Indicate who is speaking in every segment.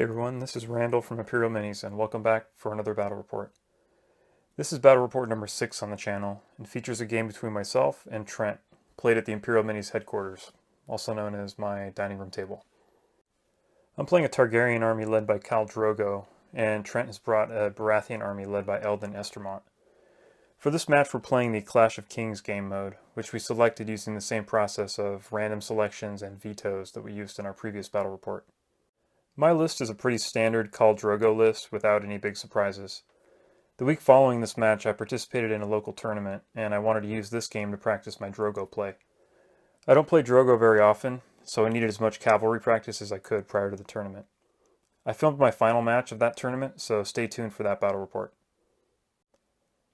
Speaker 1: everyone, this is Randall from Imperial Minis, and welcome back for another battle report. This is battle report number 6 on the channel, and features a game between myself and Trent, played at the Imperial Minis headquarters, also known as my dining room table. I'm playing a Targaryen army led by Khal Drogo, and Trent has brought a Baratheon army led by Eldon Estermont. For this match we're playing the Clash of Kings game mode, which we selected using the same process of random selections and vetoes that we used in our previous battle report. My list is a pretty standard Khal Drogo list without any big surprises. The week following this match I participated in a local tournament, and I wanted to use this game to practice my Drogo play. I don't play Drogo very often, so I needed as much cavalry practice as I could prior to the tournament. I filmed my final match of that tournament, so stay tuned for that battle report.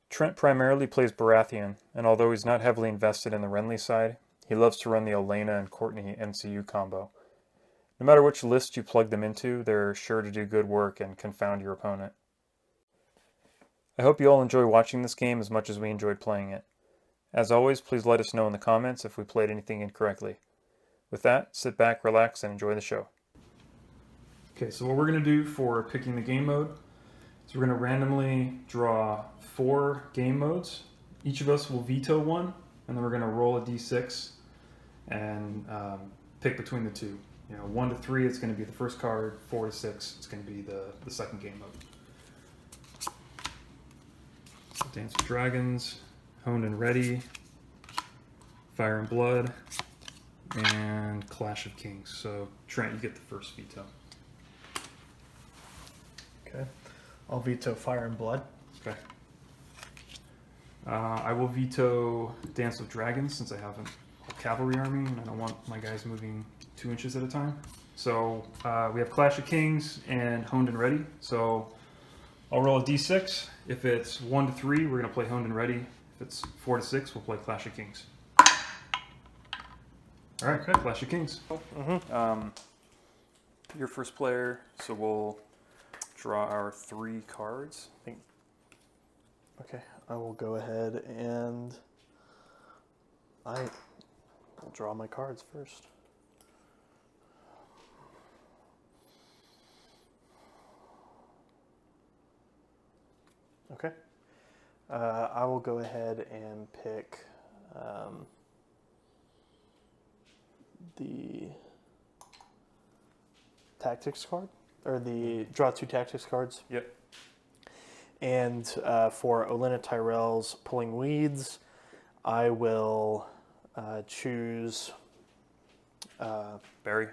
Speaker 1: Trent primarily plays Baratheon, and although he's not heavily invested in the Renly side, he loves to run the Olenna and Courtney NCU combo. No matter which list you plug them into, they're sure to do good work and confound your opponent. I hope you all enjoy watching this game as much as we enjoyed playing it. As always, please let us know in the comments if we played anything incorrectly. With that, sit back, relax, and enjoy the show. Okay, so what we're going to do for picking the game mode is we're going to randomly draw 4 game modes. Each of us will veto one, and then we're going to roll a d6 and pick between the two. 1 to 3 it's going to be the first card, 4 to 6 it's going to be the second game mode. Dance of Dragons, Honed and Ready, Fire and Blood, and Clash of Kings. So Trent, you get the first veto.
Speaker 2: Okay, I'll veto Fire and Blood.
Speaker 1: Okay. I will veto Dance of Dragons since I have a cavalry army and I don't want my guys moving 2 inches at a time. So we have Clash of Kings and Honed and Ready. So I'll roll a d6. If it's 1 to 3, we're going to play Honed and Ready. If it's 4 to 6, we'll play Clash of Kings. All right, okay. Clash of Kings. You're first player, so we'll draw our 3 cards.
Speaker 2: Okay, I will go ahead and I will draw my cards first. Okay, I will go ahead and pick the tactics card, or the draw 2 tactics cards.
Speaker 1: Yep.
Speaker 2: And for Olenna Tyrell's Pulling Weeds, I will choose
Speaker 1: Barry?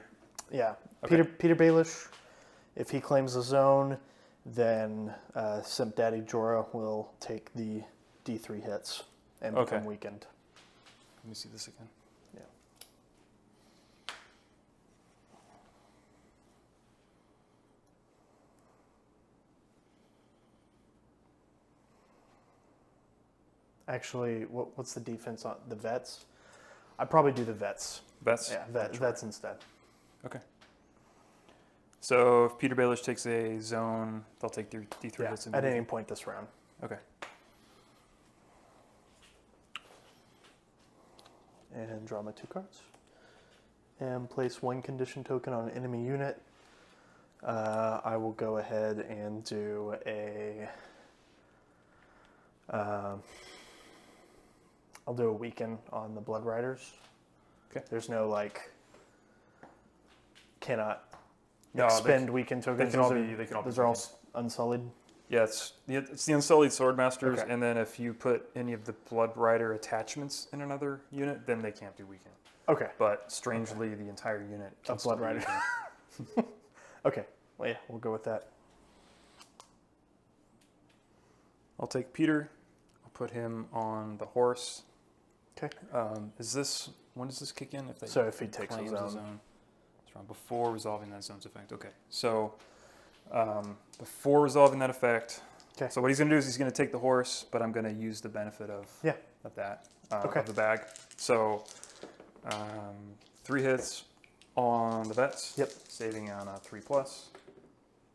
Speaker 2: Yeah,
Speaker 1: Okay.
Speaker 2: Peter Baelish. If he claims the zone, then Simp Daddy Jorah will take the D3 hits and become weakened.
Speaker 1: Let me see this again.
Speaker 2: Yeah. Actually, what's the defense on the vets? I'd probably do the vets.
Speaker 1: Vets?
Speaker 2: Yeah, vets instead.
Speaker 1: Okay. So if Peter Baelish takes a zone, they'll take D3 hits
Speaker 2: at any point this round.
Speaker 1: Okay.
Speaker 2: And draw my 2 cards. And place 1 condition token on an enemy unit. I will go ahead and do a... I'll do a weaken on the Blood Riders.
Speaker 1: Okay.
Speaker 2: There's no cannot
Speaker 1: No,
Speaker 2: expend weaken tokens. Those are all unsullied.
Speaker 1: Yeah, it's the Unsullied Swordmasters,
Speaker 2: Okay.
Speaker 1: and then if you put any of the Blood Rider attachments in another unit, then they can't do weaken.
Speaker 2: Okay.
Speaker 1: But strangely, the entire unit can
Speaker 2: Of Blood
Speaker 1: still be
Speaker 2: Rider.
Speaker 1: weakened.
Speaker 2: Okay. Well, yeah, we'll go with that.
Speaker 1: I'll take Peter. I'll put him on the horse.
Speaker 2: Okay.
Speaker 1: When does this kick in?
Speaker 2: If he takes a
Speaker 1: claims
Speaker 2: zone.
Speaker 1: It's wrong. Before resolving that zone's effect. Okay. So before resolving that effect.
Speaker 2: Okay.
Speaker 1: So what he's going to do is he's going to take the horse, but I'm going to use the benefit of that of the bag. So 3 hits on the vets.
Speaker 2: Yep.
Speaker 1: Saving on a 3+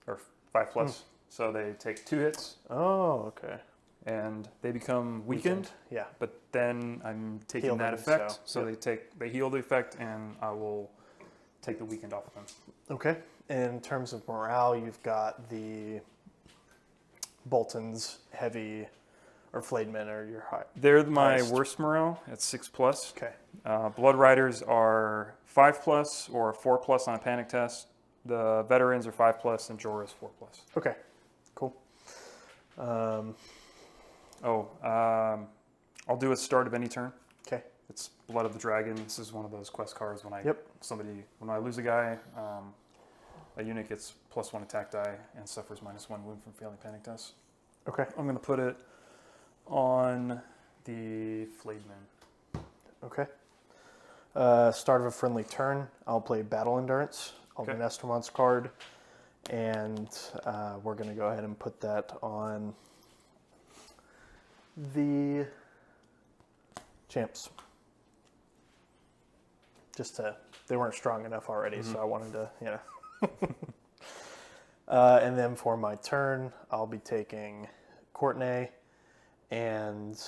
Speaker 1: or 5+. So they take 2 hits.
Speaker 2: Oh, okay.
Speaker 1: And they become weakened.
Speaker 2: Yeah.
Speaker 1: But then I'm taking
Speaker 2: Heal
Speaker 1: that
Speaker 2: them,
Speaker 1: effect. So
Speaker 2: yep.
Speaker 1: they heal the effect, and I will take the weakened off of them.
Speaker 2: Okay. in terms of morale, you've got the Bolton's heavy or flayed men are your high.
Speaker 1: They're my
Speaker 2: highest.
Speaker 1: worst morale at 6+.
Speaker 2: Okay.
Speaker 1: Blood Riders are 5+ or 4+ on a panic test. The veterans are 5+, and Jorah's 4+.
Speaker 2: Okay. Cool.
Speaker 1: I'll do a start of any turn.
Speaker 2: Okay.
Speaker 1: It's Blood of the Dragon. This is one of those quest cards when when I lose a guy, a unit gets +1 attack die and suffers -1 wound from failing panic tests.
Speaker 2: Okay.
Speaker 1: I'm going to put it on the Flayed Men.
Speaker 2: Okay. Start of a friendly turn, I'll play Battle Endurance, Eldon Estermont's card, and we're going to go ahead and put that on the champs. They weren't strong enough already, so I wanted to, and then for my turn, I'll be taking Courtenay and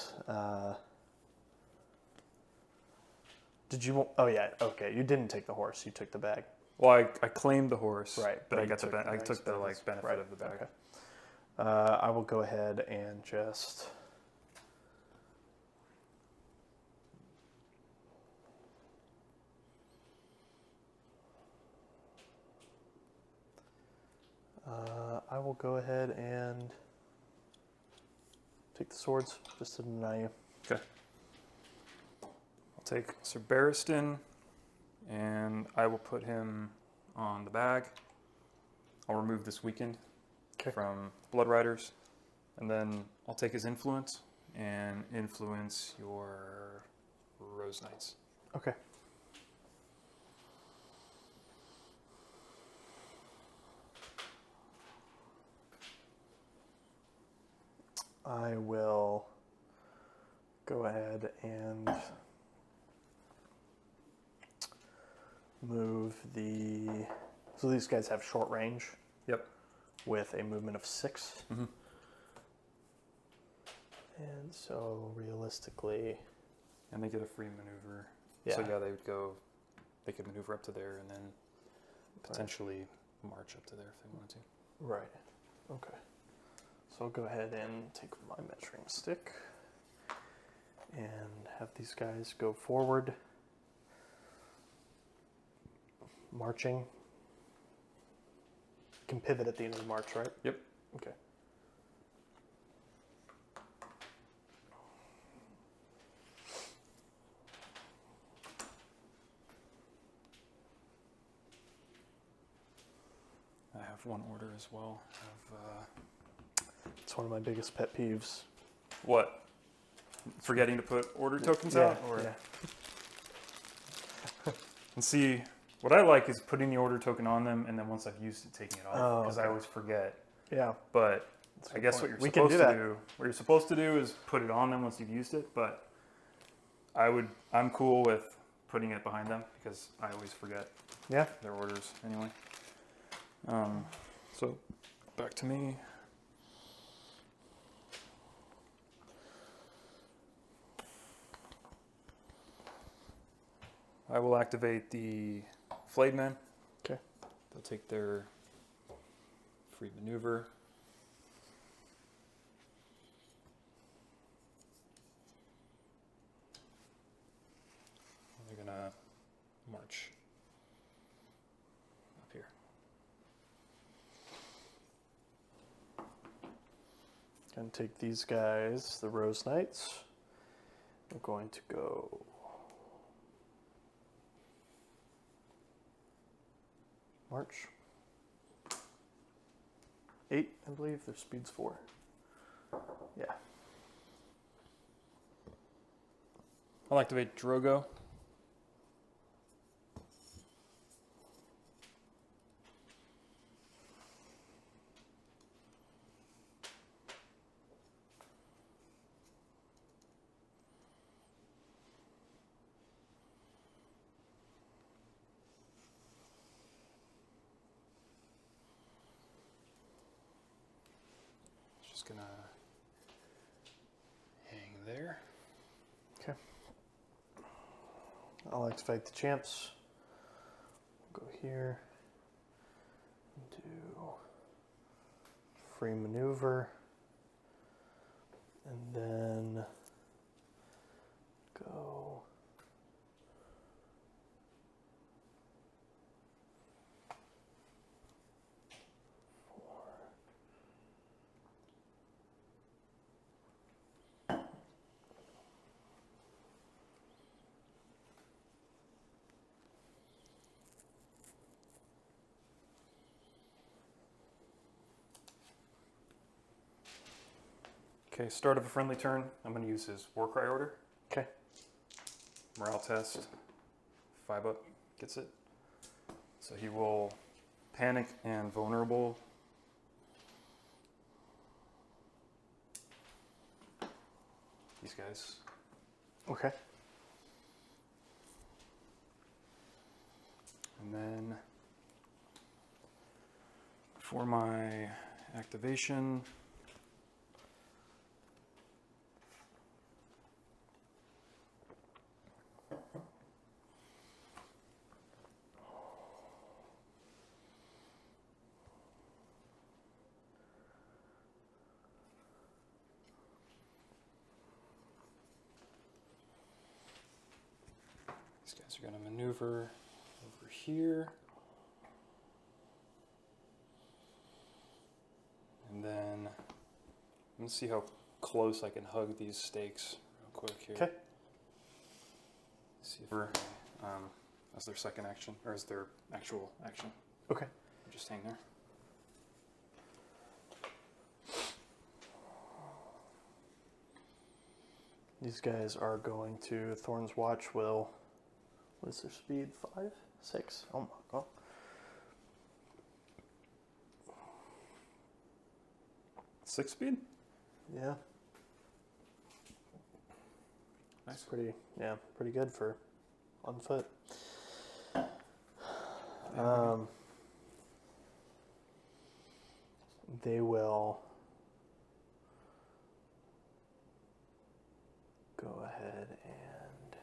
Speaker 2: did you? Oh yeah, okay. You didn't take the horse. You took the bag.
Speaker 1: Well, I claimed the horse,
Speaker 2: right?
Speaker 1: But I took the benefit of the bag.
Speaker 2: Okay. I will go ahead and just. I will go ahead and take the swords just to deny you.
Speaker 1: Okay. I'll take Sir Barristan, and I will put him on the bag. I'll remove this weakened from Blood Riders, and then I'll take his influence and influence your Rose Knights.
Speaker 2: Okay. I will go ahead and move the... So these guys have short range.
Speaker 1: Yep.
Speaker 2: With a movement of 6.
Speaker 1: Mm-hmm.
Speaker 2: And so realistically...
Speaker 1: And they get a free maneuver.
Speaker 2: Yeah.
Speaker 1: So they could maneuver up to there and then potentially march up to there if they wanted to.
Speaker 2: Right. Okay. So I'll go ahead and take my measuring stick and have these guys go forward, marching. You can pivot at the end of the march, right?
Speaker 1: Yep.
Speaker 2: Okay.
Speaker 1: I have one order as well.
Speaker 2: It's one of my biggest pet peeves.
Speaker 1: What? Forgetting to put order tokens out? Or?
Speaker 2: Yeah.
Speaker 1: And see, what I like is putting the order token on them, and then once I've used it, taking it off, because I always forget.
Speaker 2: Yeah.
Speaker 1: But I guess what you're supposed to do is put it on them once you've used it. But I'm cool with putting it behind them because I always forget.
Speaker 2: Yeah.
Speaker 1: Their orders anyway. So back to me. I will activate the Flayed Men.
Speaker 2: Okay.
Speaker 1: They'll take their free maneuver. They're gonna march up here.
Speaker 2: Gonna take these guys, the Rose Knights. We're going to go march. 8, I believe. Their speed's 4. Yeah.
Speaker 1: I'll activate Drogo. Just gonna hang there.
Speaker 2: Okay. I'll activate the champs. Go here. free maneuver. And then go.
Speaker 1: Okay, start of a friendly turn. I'm going to use his Warcry order.
Speaker 2: Okay.
Speaker 1: Morale test. 5 up gets it. So he will panic and vulnerable. These guys.
Speaker 2: Okay.
Speaker 1: And then for my activation, these guys are going to maneuver over here. And then let's see how close I can hug these stakes real quick here.
Speaker 2: Okay.
Speaker 1: See if we're as their second action, or as their actual action.
Speaker 2: Okay.
Speaker 1: Just hang there.
Speaker 2: These guys are going to Thorn's Watch. What is their speed? 5? 6? Oh my god.
Speaker 1: Six speed?
Speaker 2: Yeah.
Speaker 1: Nice.
Speaker 2: Pretty good for on foot. They will go ahead and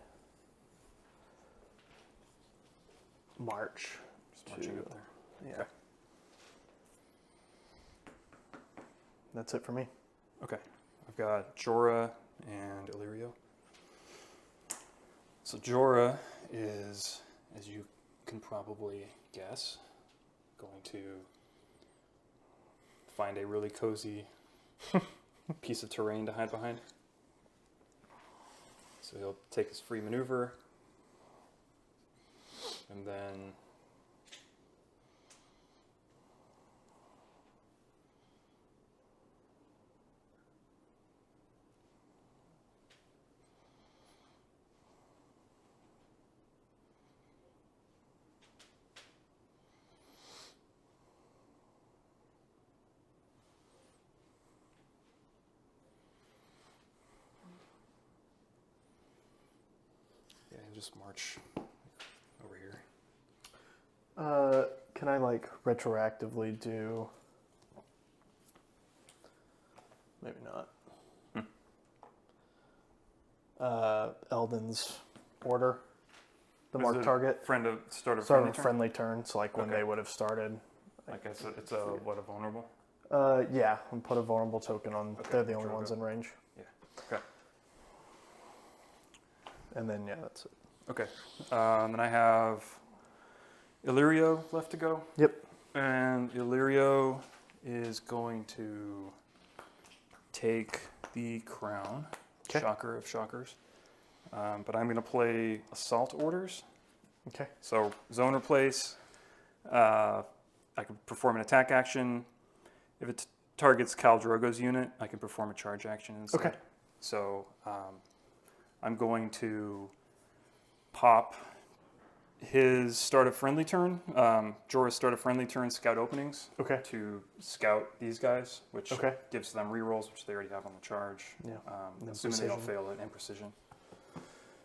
Speaker 2: march.
Speaker 1: Just marching up there.
Speaker 2: Yeah.
Speaker 1: Okay.
Speaker 2: That's it for me.
Speaker 1: Okay. I've got Jorah and Illyrio. So Jorah is, as you can probably guess, going to find a really cozy piece of terrain to hide behind. So he'll take his free maneuver, and then just march over here.
Speaker 2: Can I retroactively do? Maybe not. Eldon's order, the mark target.
Speaker 1: Start of
Speaker 2: friendly turn. So when they would have started.
Speaker 1: I guess it's a vulnerable.
Speaker 2: Yeah, and put a vulnerable token on.
Speaker 1: Okay,
Speaker 2: They're the only
Speaker 1: Drogo.
Speaker 2: ones in range.
Speaker 1: Yeah. Okay.
Speaker 2: And then that's it.
Speaker 1: Okay. Then I have Illyrio left to go.
Speaker 2: Yep.
Speaker 1: And Illyrio is going to take the crown.
Speaker 2: Okay.
Speaker 1: Shocker of shockers. But I'm going to play assault orders.
Speaker 2: Okay.
Speaker 1: So zone replace. I can perform an attack action. If it targets Khal Drogo's unit, I can perform a charge action instead.
Speaker 2: Okay.
Speaker 1: So I'm going to pop his start of friendly turn, Jorah's start of friendly turn scout openings.
Speaker 2: Okay.
Speaker 1: To scout these guys, which
Speaker 2: Okay.
Speaker 1: gives them rerolls, which they already have on the charge.
Speaker 2: Yeah.
Speaker 1: Assuming they don't fail it, and precision.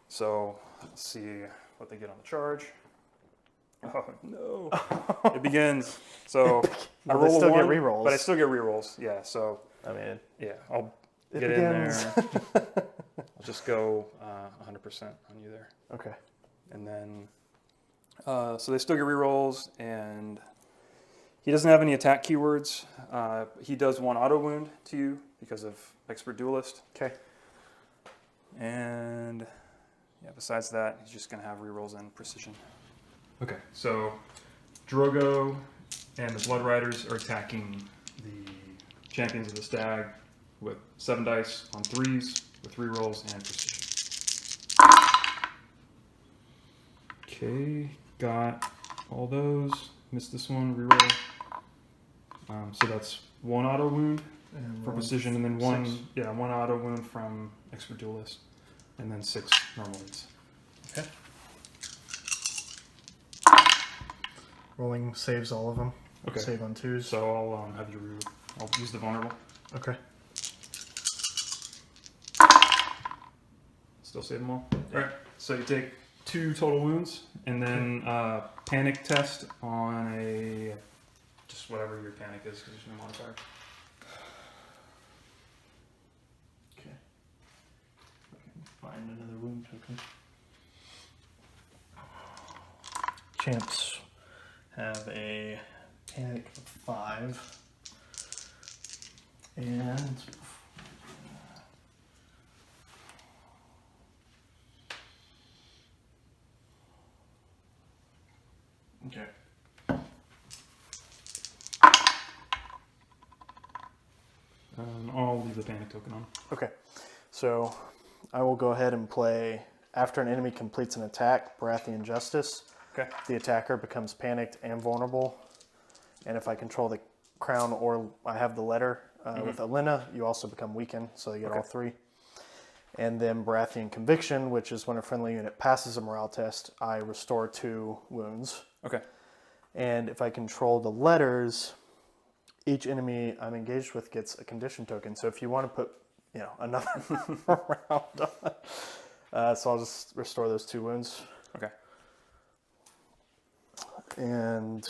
Speaker 1: So let's see what they get on the charge. Oh no! It begins. So I roll
Speaker 2: still
Speaker 1: a
Speaker 2: get
Speaker 1: 1,
Speaker 2: rerolls.
Speaker 1: but I still get rerolls. Yeah. So
Speaker 2: I mean,
Speaker 1: yeah, I'll
Speaker 2: it
Speaker 1: get
Speaker 2: begins.
Speaker 1: in there. I'll just go 100% on you there.
Speaker 2: Okay.
Speaker 1: And then, so they still get rerolls, and He doesn't have any attack keywords. He does 1 auto wound to you because of Expert Duelist.
Speaker 2: Okay.
Speaker 1: And yeah, besides that, he's just going to have rerolls and precision. Okay, so Drogo and the Blood Riders are attacking the Champions of the Stag with 7 dice on 3s with rerolls and precision. Okay, got all those. Missed this one, reroll. So that's 1 auto wound
Speaker 2: And
Speaker 1: for
Speaker 2: roll
Speaker 1: precision, and then
Speaker 2: 6.
Speaker 1: one auto wound from Expert Duelist, and then 6 normal wounds.
Speaker 2: Okay. Rolling saves all of them.
Speaker 1: Okay.
Speaker 2: Save on 2s.
Speaker 1: So I'll have you. I'll use the vulnerable.
Speaker 2: Okay.
Speaker 1: Still save them all. All right. So you take 2 total wounds, and then panic test on a just whatever your panic is, because there's no modifier.
Speaker 2: Okay. Find another wound token. Champs have a panic of 5. And okay.
Speaker 1: I'll leave the panic token on.
Speaker 2: Okay. So I will go ahead and play after an enemy completes an attack, Baratheon Justice.
Speaker 1: Okay.
Speaker 2: The attacker becomes panicked and vulnerable. And if I control the crown or I have the letter with Alina, you also become weakened, so you get all 3. And then Baratheon Conviction, which is when a friendly unit passes a morale test, I restore 2 wounds.
Speaker 1: Okay.
Speaker 2: And if I control the letters, each enemy I'm engaged with gets a condition token. So if you want to put, another round on, so I'll just restore those 2 wounds.
Speaker 1: Okay.
Speaker 2: And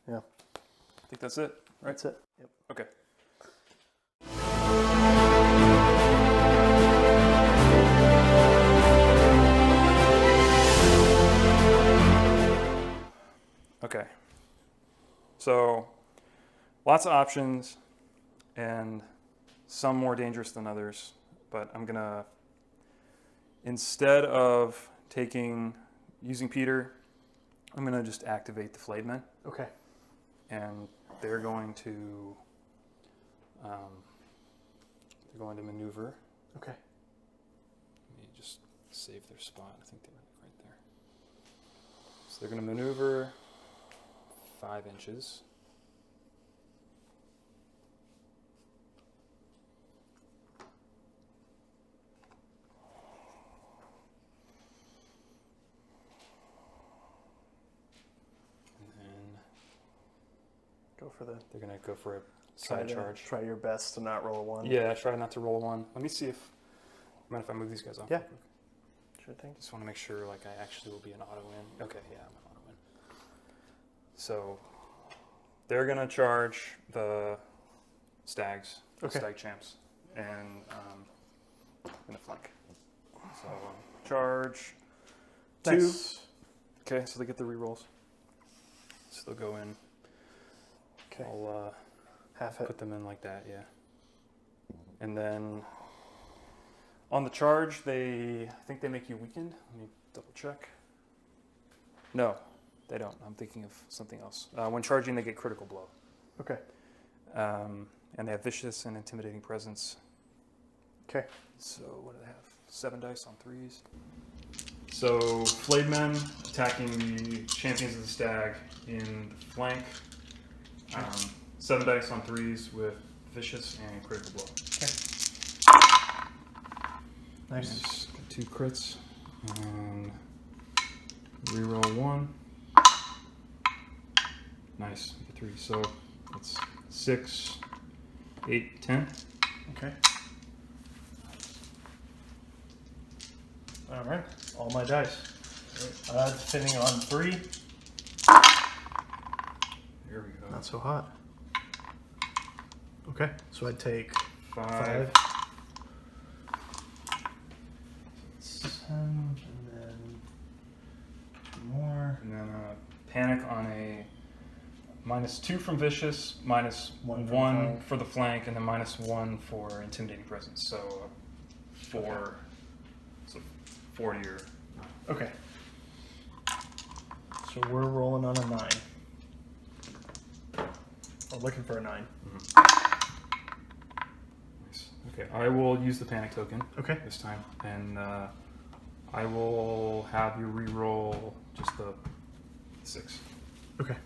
Speaker 2: yeah,
Speaker 1: I think that's it. Right.
Speaker 2: that's it. Yep.
Speaker 1: Okay. Okay. So, lots of options, and some more dangerous than others. But I'm gonna, instead of using Peter, I'm gonna just activate the Flayed Men,
Speaker 2: Okay.
Speaker 1: and they're going to maneuver.
Speaker 2: Okay.
Speaker 1: Let me just save their spot. I think they were right there. So they're going to maneuver 5 inches. And then they're going to go for a side charge.
Speaker 2: Try your best to not roll a 1.
Speaker 1: Yeah, try not to roll a 1. Let me see mind if I move these guys off?
Speaker 2: Yeah.
Speaker 1: Real quick?
Speaker 2: Sure thing.
Speaker 1: Just want to make sure I actually will be an auto win. Okay, yeah, I'm an auto win. So they're gonna charge the stags,
Speaker 2: Okay.
Speaker 1: stag champs, and I'm gonna flank. So charge 2.
Speaker 2: Nice.
Speaker 1: Okay, so they get the rerolls. So they'll go in.
Speaker 2: Okay.
Speaker 1: I'll
Speaker 2: Half it.
Speaker 1: put them in like that, yeah. And then on the charge, I think they make you weakened. Let me double check. No, they don't. I'm thinking of something else. When charging, they get critical blow.
Speaker 2: Okay.
Speaker 1: And they have vicious and intimidating presence.
Speaker 2: Okay.
Speaker 1: So what do they have? 7 dice on 3s. So Flayed Men attacking the Champions of the Stag in the flank. 7 dice on 3s with vicious and critical blow.
Speaker 2: Okay. Nice.
Speaker 1: Got 2 crits. Reroll 1. Nice. Get 3. So that's 6, 8, 10.
Speaker 2: Okay. All right. All my dice. Defending on 3.
Speaker 1: Here we go.
Speaker 2: Not so hot. Okay. So I take
Speaker 1: 5.
Speaker 2: 7, and then 2 more.
Speaker 1: And then panic on a -2 from vicious, -1 for the flank, and then -1 for intimidating presence. So 4. Okay. So 4 to your.
Speaker 2: Okay. So we're rolling on a 9. Or looking for a 9.
Speaker 1: Nice. Okay, I will use the panic token.
Speaker 2: Okay.
Speaker 1: This time, and I will have you re-roll just the 6.
Speaker 2: Okay.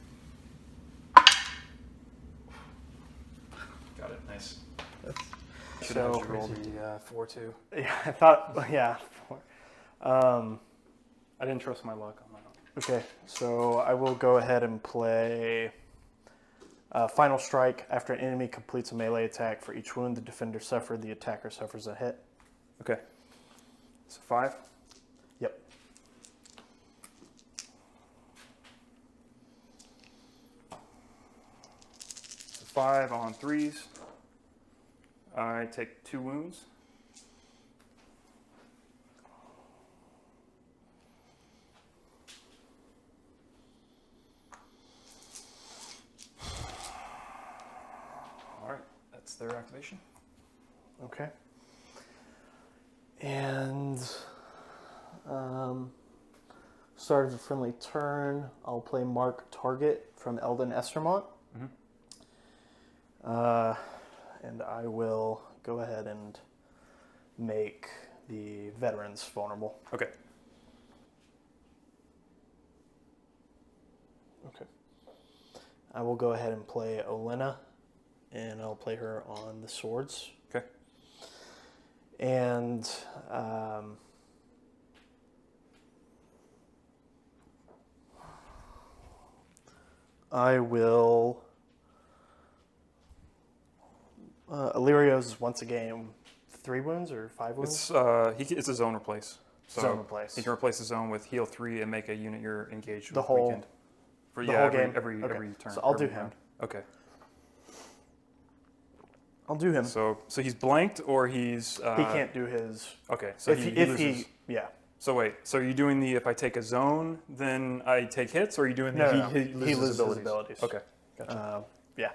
Speaker 1: Got it. Nice. Should
Speaker 2: So
Speaker 1: have you roll the 4 too.
Speaker 2: Yeah, I thought. Yeah.
Speaker 1: I didn't trust my luck on that one.
Speaker 2: Okay, so I will go ahead and play Final Strike. After an enemy completes a melee attack, for each wound the defender suffered, the attacker suffers a hit.
Speaker 1: Okay. So 5.
Speaker 2: Yep.
Speaker 1: So 5 on 3s. I take 2 wounds. All right, that's their activation.
Speaker 2: Okay. And start of the friendly turn, I'll play Mark Target from Eldon Estermont. And I will go ahead and make the veterans vulnerable.
Speaker 1: Okay.
Speaker 2: Okay. I will go ahead and play Olenna, and I'll play her on the swords.
Speaker 1: Okay.
Speaker 2: And I will. Illyrio's once a game 3 wounds or 5 wounds?
Speaker 1: It's a zone replace. So
Speaker 2: Zone replace.
Speaker 1: He can replace the zone with heal 3 and make a unit you're engaged
Speaker 2: The
Speaker 1: with
Speaker 2: whole-
Speaker 1: weakened. For
Speaker 2: the whole game?
Speaker 1: Every
Speaker 2: Okay.
Speaker 1: turn.
Speaker 2: So I'll
Speaker 1: every
Speaker 2: do him.
Speaker 1: round. Okay.
Speaker 2: I'll do him.
Speaker 1: So he's blanked or he's.
Speaker 2: He can't do his.
Speaker 1: Okay. So he loses.
Speaker 2: Yeah.
Speaker 1: So wait. So are you doing the if I take a zone then I take hits, or are you doing the
Speaker 2: No.
Speaker 1: he loses
Speaker 2: his
Speaker 1: abilities?
Speaker 2: abilities.
Speaker 1: Okay. Gotcha.
Speaker 2: Yeah.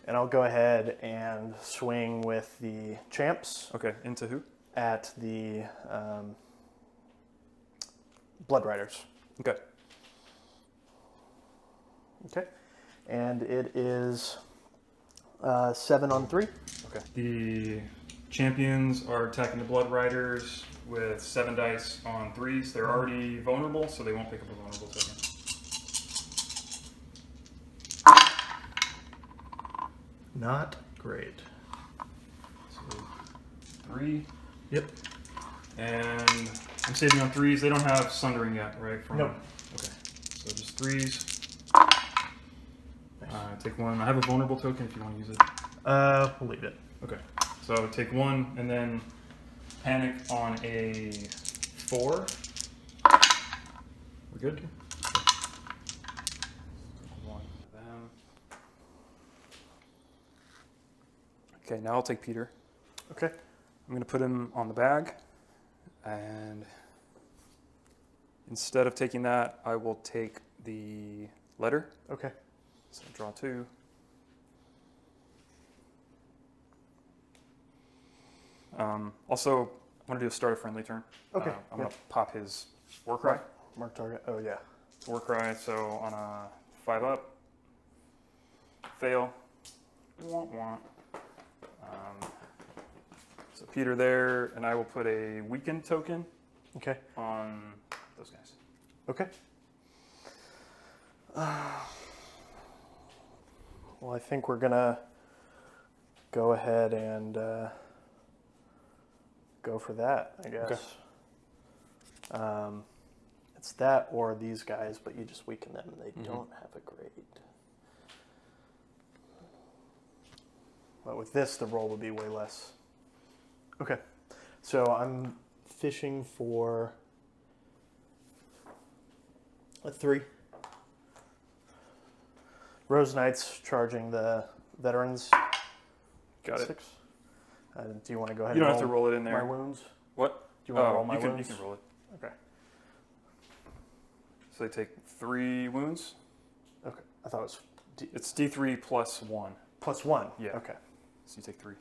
Speaker 2: And I'll go ahead and swing with the champs
Speaker 1: Okay. Into who?
Speaker 2: at the Blood Riders.
Speaker 1: Okay.
Speaker 2: Okay. And it is 7 on 3.
Speaker 1: Okay. The champions are attacking the Blood Riders with 7 dice on 3s. They're already vulnerable, so they won't pick up a vulnerable token.
Speaker 2: Not great.
Speaker 1: So 3.
Speaker 2: Yep.
Speaker 1: And I'm saving on 3s. They don't have Sundering yet, right?
Speaker 2: Nope.
Speaker 1: Okay. So just 3s. Take 1. I have a vulnerable token if you want to use it.
Speaker 2: We'll leave it.
Speaker 1: Okay. So take 1 and then panic on a 4. We're good? Okay. 1 for them. Okay, now I'll take Peter.
Speaker 2: Okay.
Speaker 1: I'm going to put him on the bag, and instead of taking that, I will take the letter.
Speaker 2: Okay.
Speaker 1: So draw 2. Also, I'm going to do a start a friendly turn.
Speaker 2: Okay.
Speaker 1: I'm going to pop his war cry.
Speaker 2: Mark target. Oh, yeah.
Speaker 1: War cry, so on a 5 up, fail. Wah, wah. So Peter there, and I will put a weakened token
Speaker 2: Okay.
Speaker 1: on those guys.
Speaker 2: Okay. Well, I think we're going to go ahead and go for that, I guess. Okay. It's that or these guys, but you just weaken them. They don't have a grade. But with this, the roll would be way less. Okay. So I'm fishing for a 3. Rose Knights charging the veterans.
Speaker 1: Got
Speaker 2: 6.
Speaker 1: it.
Speaker 2: Do you want to go ahead
Speaker 1: You don't
Speaker 2: and
Speaker 1: have to roll it in there.
Speaker 2: my wounds?
Speaker 1: What?
Speaker 2: Do you want to roll my
Speaker 1: you can,
Speaker 2: wounds?
Speaker 1: You can roll it.
Speaker 2: Okay.
Speaker 1: So they take 3 wounds.
Speaker 2: Okay. I thought it was
Speaker 1: It's D3 plus 1.
Speaker 2: Plus 1?
Speaker 1: Yeah.
Speaker 2: Okay.
Speaker 1: So you take 3.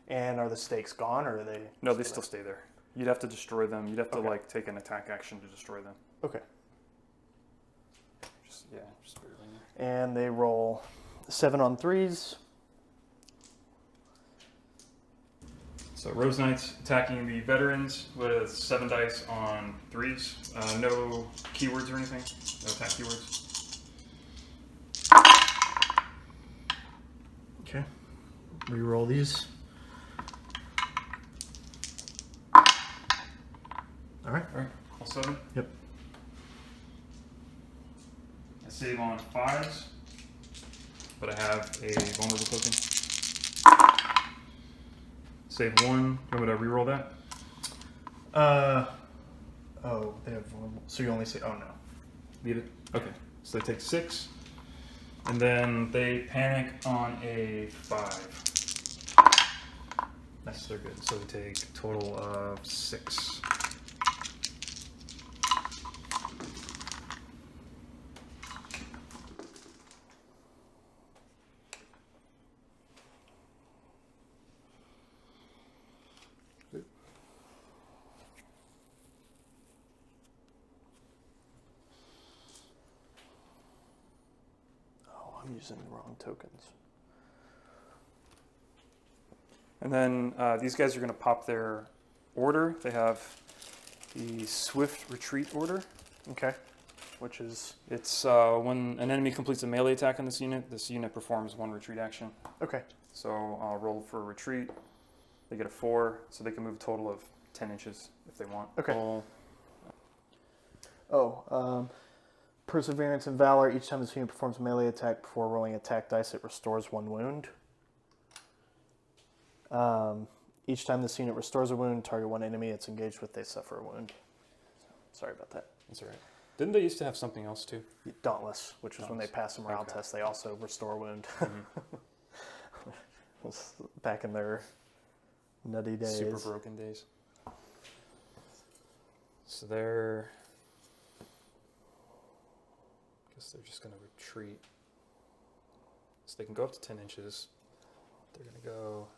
Speaker 2: And are the stakes gone, or are they?
Speaker 1: No, they still stay there. You'd have to destroy them. You'd have to
Speaker 2: Okay.
Speaker 1: take an attack action to destroy them.
Speaker 2: Okay.
Speaker 1: Just barely.
Speaker 2: And they roll 7 on 3s.
Speaker 1: So Rose Knights attacking the veterans with 7 dice on 3s. No keywords or anything. No attack keywords.
Speaker 2: Okay. Reroll these. All right.
Speaker 1: All right. All 7.
Speaker 2: Yep.
Speaker 1: I save on 5s, but I have a vulnerable token. Save 1. You want me to reroll that?
Speaker 2: Oh, they have vulnerable. So you only say, oh no.
Speaker 1: Leave it. Okay. So they take 6, and then they panic on a 5. Nice. They're good. So they take a total of 6.
Speaker 2: I'm using the wrong tokens.
Speaker 1: And then these guys are going to pop their order. They have the Swift Retreat order.
Speaker 2: Okay. Which is?
Speaker 1: It's when an enemy completes a melee attack on this unit performs 1 retreat action.
Speaker 2: Okay.
Speaker 1: So I'll roll for a retreat. They get a 4, so they can move a total of 10 inches if they want.
Speaker 2: Okay.
Speaker 1: Roll.
Speaker 2: Perseverance and Valor. Each time this unit performs a melee attack before rolling attack dice, it restores 1 wound. Each time this unit restores a wound, target 1 enemy it's engaged with, they suffer a wound. Sorry about that.
Speaker 1: That's all right. Didn't they used to have something else too?
Speaker 2: Dauntless, which is when they pass a morale
Speaker 1: Okay.
Speaker 2: test, they also restore a wound.
Speaker 1: Mm-hmm.
Speaker 2: Was back in their nutty days.
Speaker 1: Super broken days. So they're... I guess they're just going to retreat. So they can go up to 10 inches. They're going to go...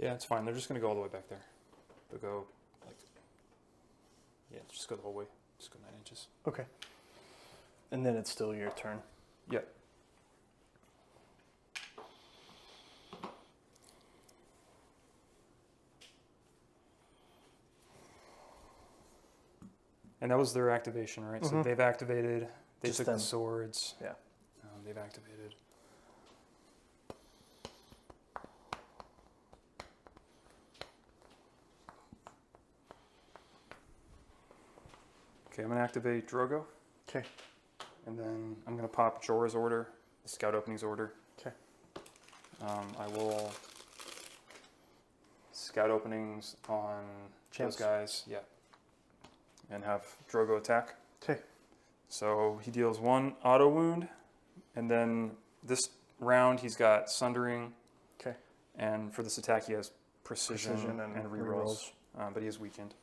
Speaker 1: Yeah, it's fine. They're just going to go all the way back there. They'll go, like... Yeah, just go the whole way. Just go 9 inches.
Speaker 2: Okay. And then it's still your turn.
Speaker 1: Yep. And that was their activation, right? So they've activated. They
Speaker 2: Just
Speaker 1: took
Speaker 2: them.
Speaker 1: the swords.
Speaker 2: Yeah.
Speaker 1: They've activated. Okay, I'm going to activate Drogo.
Speaker 2: Okay.
Speaker 1: And then I'm going to pop Jorah's order, the Scout Openings order.
Speaker 2: Okay.
Speaker 1: I will Scout Openings on
Speaker 2: Champs.
Speaker 1: those guys. Yeah. And have Drogo attack.
Speaker 2: Okay.
Speaker 1: So he deals 1 auto wound. And then this round he's got Sundering.
Speaker 2: Okay.
Speaker 1: And for this attack he has Precision and rerolls. But he is weakened.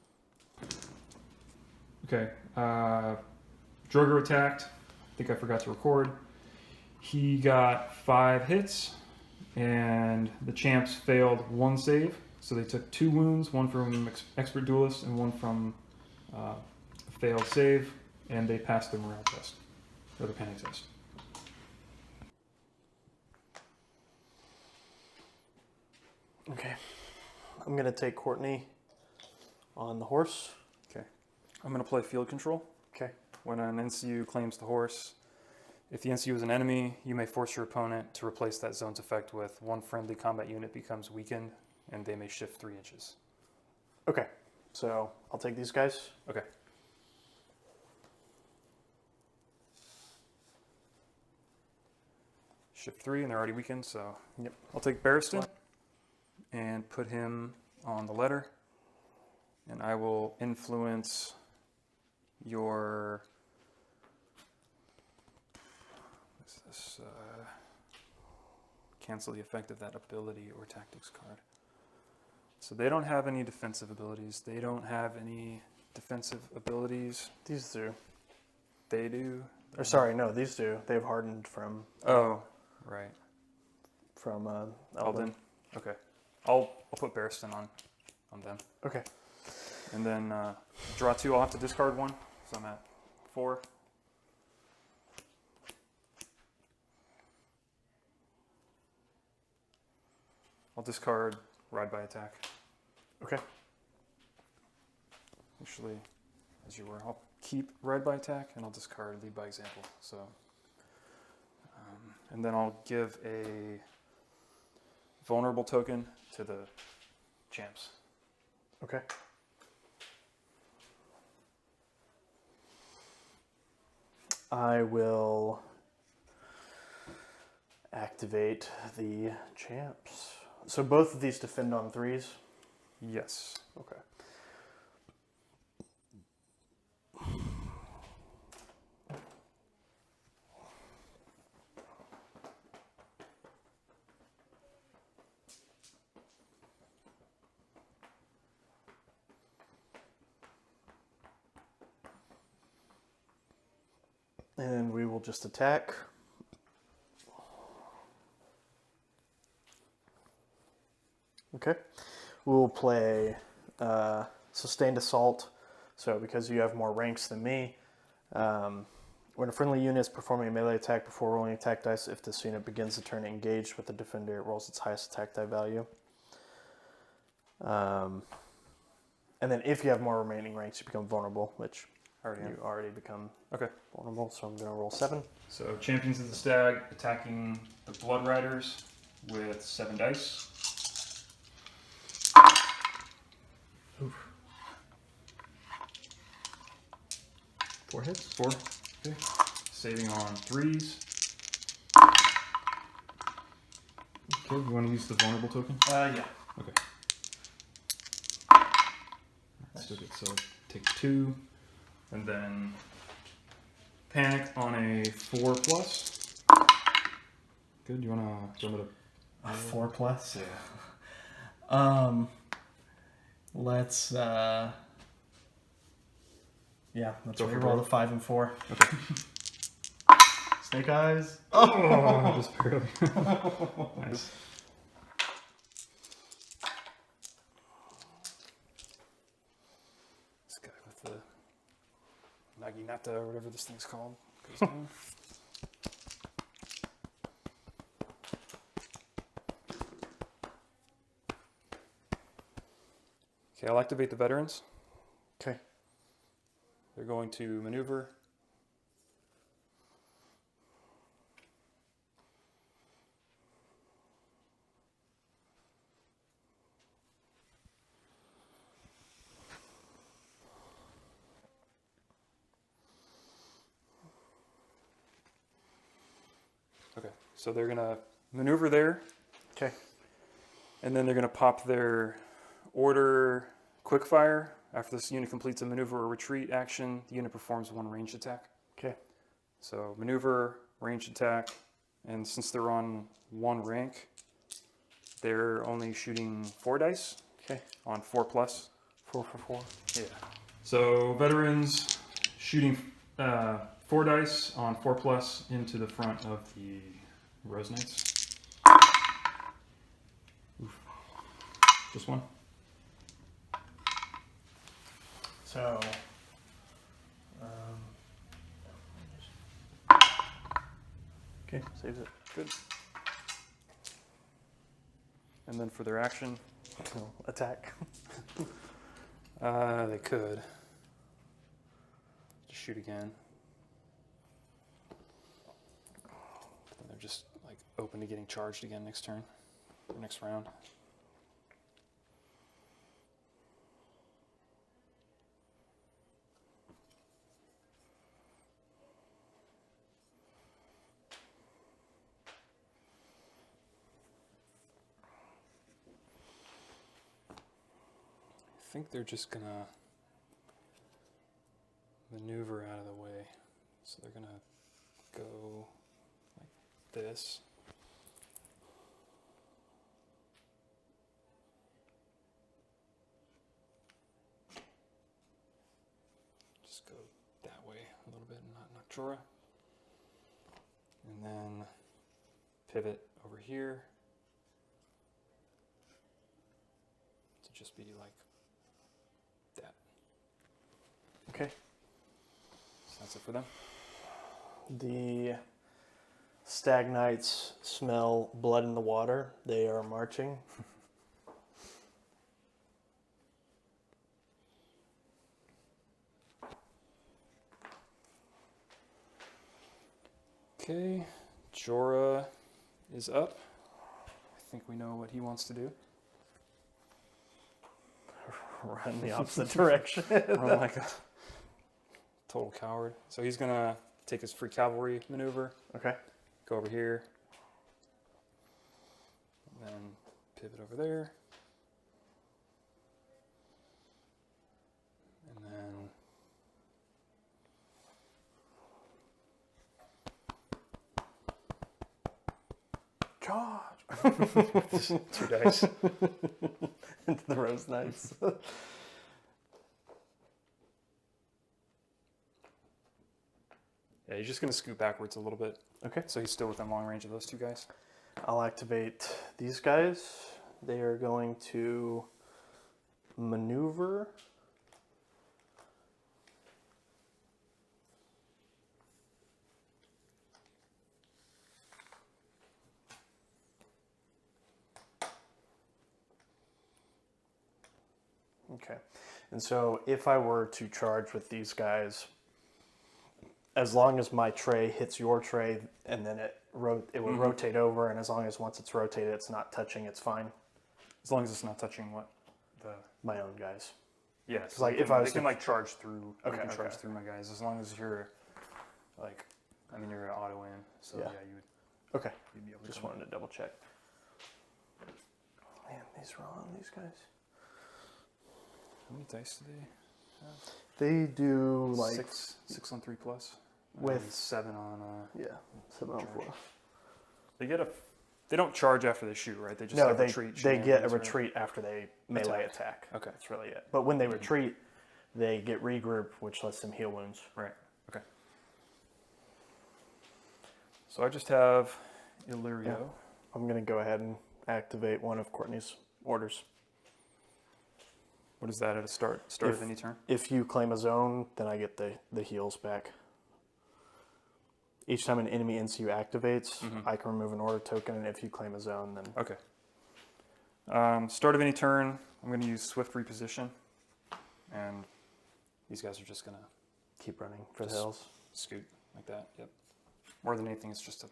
Speaker 1: Okay. Drogo attacked. I think I forgot to record. He got 5 hits, and the champs failed 1 save. So they took 2 wounds, 1 from Expert Duelist and 1 from a failed save, and they passed the morale test, or the panic test.
Speaker 2: Okay. I'm going to take Courtney on the horse.
Speaker 1: Okay. I'm going to play Field Control.
Speaker 2: Okay.
Speaker 1: When an NCU claims the horse, If the NCU is an enemy, you may force your opponent to replace that zone's effect with one friendly combat unit becomes weakened, and they may shift 3 inches.
Speaker 2: Okay, so I'll take these guys.
Speaker 1: Okay. Shift 3, and they're already weakened, so
Speaker 2: Yep.
Speaker 1: I'll take Barristan and put him on the letter, and I will influence your... What is this? Cancel the effect of that ability or tactics card. So they don't have any defensive abilities. They don't have any defensive abilities.
Speaker 2: These do.
Speaker 1: They do.
Speaker 2: Or sorry, no, these do. They've hardened from
Speaker 1: Oh, right.
Speaker 2: from
Speaker 1: Eldon. Okay. I'll put Barristan on them.
Speaker 2: Okay.
Speaker 1: And then draw 2. I'll have to discard 1. So I'm at 4. I'll discard Ride by Attack.
Speaker 2: Okay.
Speaker 1: Actually, as you were, I'll keep Ride by Attack and I'll discard Lead by Example. So, and then I'll give a vulnerable token to the champs.
Speaker 2: Okay. I will activate the champs. So both of these defend on 3s?
Speaker 1: Yes.
Speaker 2: Okay. And we will just attack. Okay. We'll play Sustained Assault. So because you have more ranks than me, when a friendly unit is performing a melee attack before rolling attack dice, if this unit begins the turn engaged with the defender, it rolls its highest attack die value. And then if you have more remaining ranks, you become vulnerable, which you already become vulnerable. So I'm going to roll 7.
Speaker 1: So Champions of the Stag attacking the Blood Riders with 7 dice.
Speaker 2: Oof. 4 hits.
Speaker 1: 4. Okay. Saving on 3s. Okay, you want to use the vulnerable token?
Speaker 2: Yeah.
Speaker 1: Okay. Let's do it. So take 2, and then panic on a 4+. Good. You wanna jump it
Speaker 2: A 4+.
Speaker 1: Yeah.
Speaker 2: Let's let's
Speaker 1: Go for
Speaker 2: roll
Speaker 1: broke.
Speaker 2: the 5 and 4.
Speaker 1: Okay.
Speaker 2: Snake eyes.
Speaker 1: Oh, just barely. Nice. This guy with the Naginata or whatever this thing's called goes down. Okay, I'll activate the veterans.
Speaker 2: Okay.
Speaker 1: They're going to maneuver. Okay, so they're going to maneuver there.
Speaker 2: Okay.
Speaker 1: And then they're going to pop their order quickfire. After this unit completes a maneuver or retreat action, the unit performs 1 ranged attack.
Speaker 2: Okay.
Speaker 1: So maneuver, ranged attack, and since they're on 1 rank, they're only shooting 4 dice.
Speaker 2: Okay.
Speaker 1: On 4+.
Speaker 2: 4 for 4.
Speaker 1: Yeah. So veterans shooting 4 dice on 4+ into the front of the Rose Knights. Oof. Just 1.
Speaker 2: So, okay, saves it.
Speaker 1: Good. And then for their action,
Speaker 2: Attack.
Speaker 1: they could just shoot again. just like open to getting charged again next turn or next round. I think they're just gonna maneuver out of the way. So they're gonna go like this. Just go that way a little bit and not Noctura. And then pivot over here to just be like that.
Speaker 2: Okay.
Speaker 1: So that's it for them.
Speaker 2: The Stag Knights smell blood in the water. They are marching.
Speaker 1: Okay, Jorah is up. I think we know what he wants to do.
Speaker 2: Run the opposite direction.
Speaker 1: Run like a total coward. So he's gonna take his free cavalry maneuver.
Speaker 2: Okay.
Speaker 1: Go over here. And then pivot over there. And then
Speaker 2: Charge!
Speaker 1: 2 dice.
Speaker 2: Into the Rose Knights.
Speaker 1: Yeah, he's just gonna scoot backwards a little bit.
Speaker 2: Okay.
Speaker 1: So he's still within long range of those 2 guys.
Speaker 2: I'll activate these guys. They are going to maneuver. Okay. And so if I were to charge with these guys, as long as my tray hits your tray and then it would rotate over, and as long as once it's rotated it's not touching, it's fine.
Speaker 1: As long as it's not touching what?
Speaker 2: My own guys.
Speaker 1: Yeah,
Speaker 2: Because like if I was
Speaker 1: they can like charge through.
Speaker 2: Okay,
Speaker 1: You can charge
Speaker 2: okay.
Speaker 1: through my guys as long as you're like, I mean, you're an auto in, so
Speaker 2: Yeah.
Speaker 1: you would.
Speaker 2: Okay.
Speaker 1: You'd be able to
Speaker 2: Just
Speaker 1: come
Speaker 2: wanted to double check. Man, these are on these guys.
Speaker 1: How many dice do they have?
Speaker 2: They do like
Speaker 1: 6 on 3+.
Speaker 2: With-
Speaker 1: and 7 on.
Speaker 2: 7 on
Speaker 1: charge.
Speaker 2: 4.
Speaker 1: They get a. They don't charge after they shoot, right? They just
Speaker 2: No,
Speaker 1: have
Speaker 2: they
Speaker 1: retreat.
Speaker 2: get a
Speaker 1: shenanigans, right?
Speaker 2: retreat after they melee attack.
Speaker 1: Okay.
Speaker 2: That's really it. But when they retreat, they get regroup, which lets them heal wounds.
Speaker 1: Right. Okay. So I just have Illyrio.
Speaker 2: Yeah. I'm going to go ahead and activate one of Courtney's orders.
Speaker 1: What is that at a start of any turn?
Speaker 2: If you claim a zone, then I get the heals back. Each time an enemy NCU activates, I can remove an order token, and if you claim a zone, then...
Speaker 1: Okay. Start of any turn, I'm going to use Swift Reposition. And these guys are just going to
Speaker 2: Keep running for the hills.
Speaker 1: scoot like that. Yep. More than anything, it's just to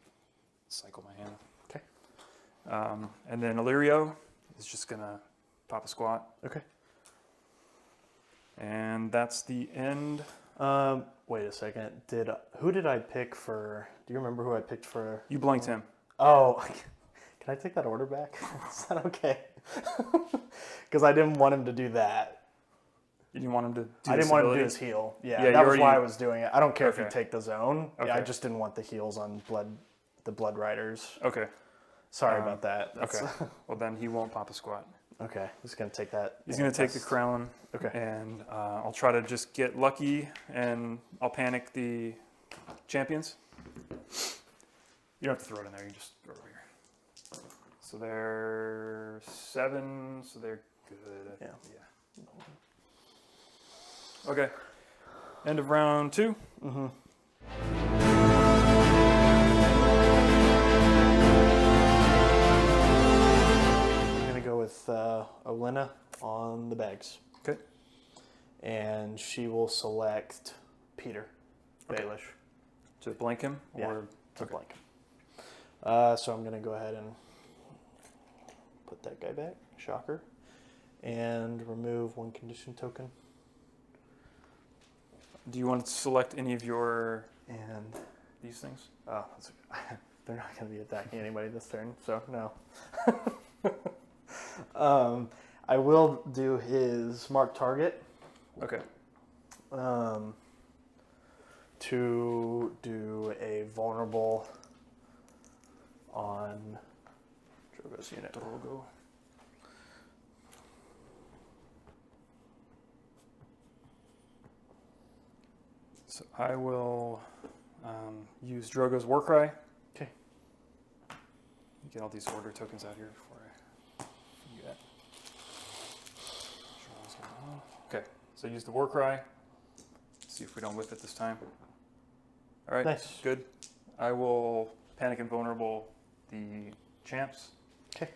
Speaker 1: cycle my hand.
Speaker 2: Okay.
Speaker 1: And then Illyrio is just going to pop a squat.
Speaker 2: Okay.
Speaker 1: And that's the end.
Speaker 2: Wait a second. Who did I pick for... Do you remember who I picked for...
Speaker 1: You blanked him.
Speaker 2: Oh, can I take that order back? Is that okay? Because I didn't want him to do that.
Speaker 1: You didn't want him to do
Speaker 2: I didn't want him to do his heal. Yeah, that was why I was doing it. I don't care if you take the zone.
Speaker 1: Okay.
Speaker 2: Yeah, I just didn't want the heals on the Blood Riders.
Speaker 1: Okay.
Speaker 2: Sorry about that.
Speaker 1: Okay. Well, then he won't pop a squat.
Speaker 2: Okay, he's going to take that.
Speaker 1: He's going to take the crown.
Speaker 2: Okay.
Speaker 1: And I'll try to just get lucky, and I'll panic the champions. You don't have to throw it in there. You just throw it over here. So they're 7, so they're good.
Speaker 2: Yeah.
Speaker 1: Okay. End of round 2.
Speaker 2: Mm-hmm. I'm going to go with Olenna on the bags.
Speaker 1: Okay.
Speaker 2: And she will select Peter Baelish.
Speaker 1: To blank him?
Speaker 2: Yeah,
Speaker 1: Or
Speaker 2: to blank. So I'm going to go ahead and put that guy back. Shocker. And remove one condition token.
Speaker 1: Do you want to select any of your
Speaker 2: And
Speaker 1: these things?
Speaker 2: oh, they're not going to be attacking anybody this turn, so no. I will do his mark target.
Speaker 1: Okay.
Speaker 2: To do a vulnerable on Drogo's unit.
Speaker 1: Drogo. So I will use Drogo's Warcry.
Speaker 2: Okay.
Speaker 1: Get all these order tokens out here before I forget. Okay, so use the Warcry. See if we don't whiff it this time. All right,
Speaker 2: Nice.
Speaker 1: Good. I will Panic and Vulnerable the champs.
Speaker 2: Okay.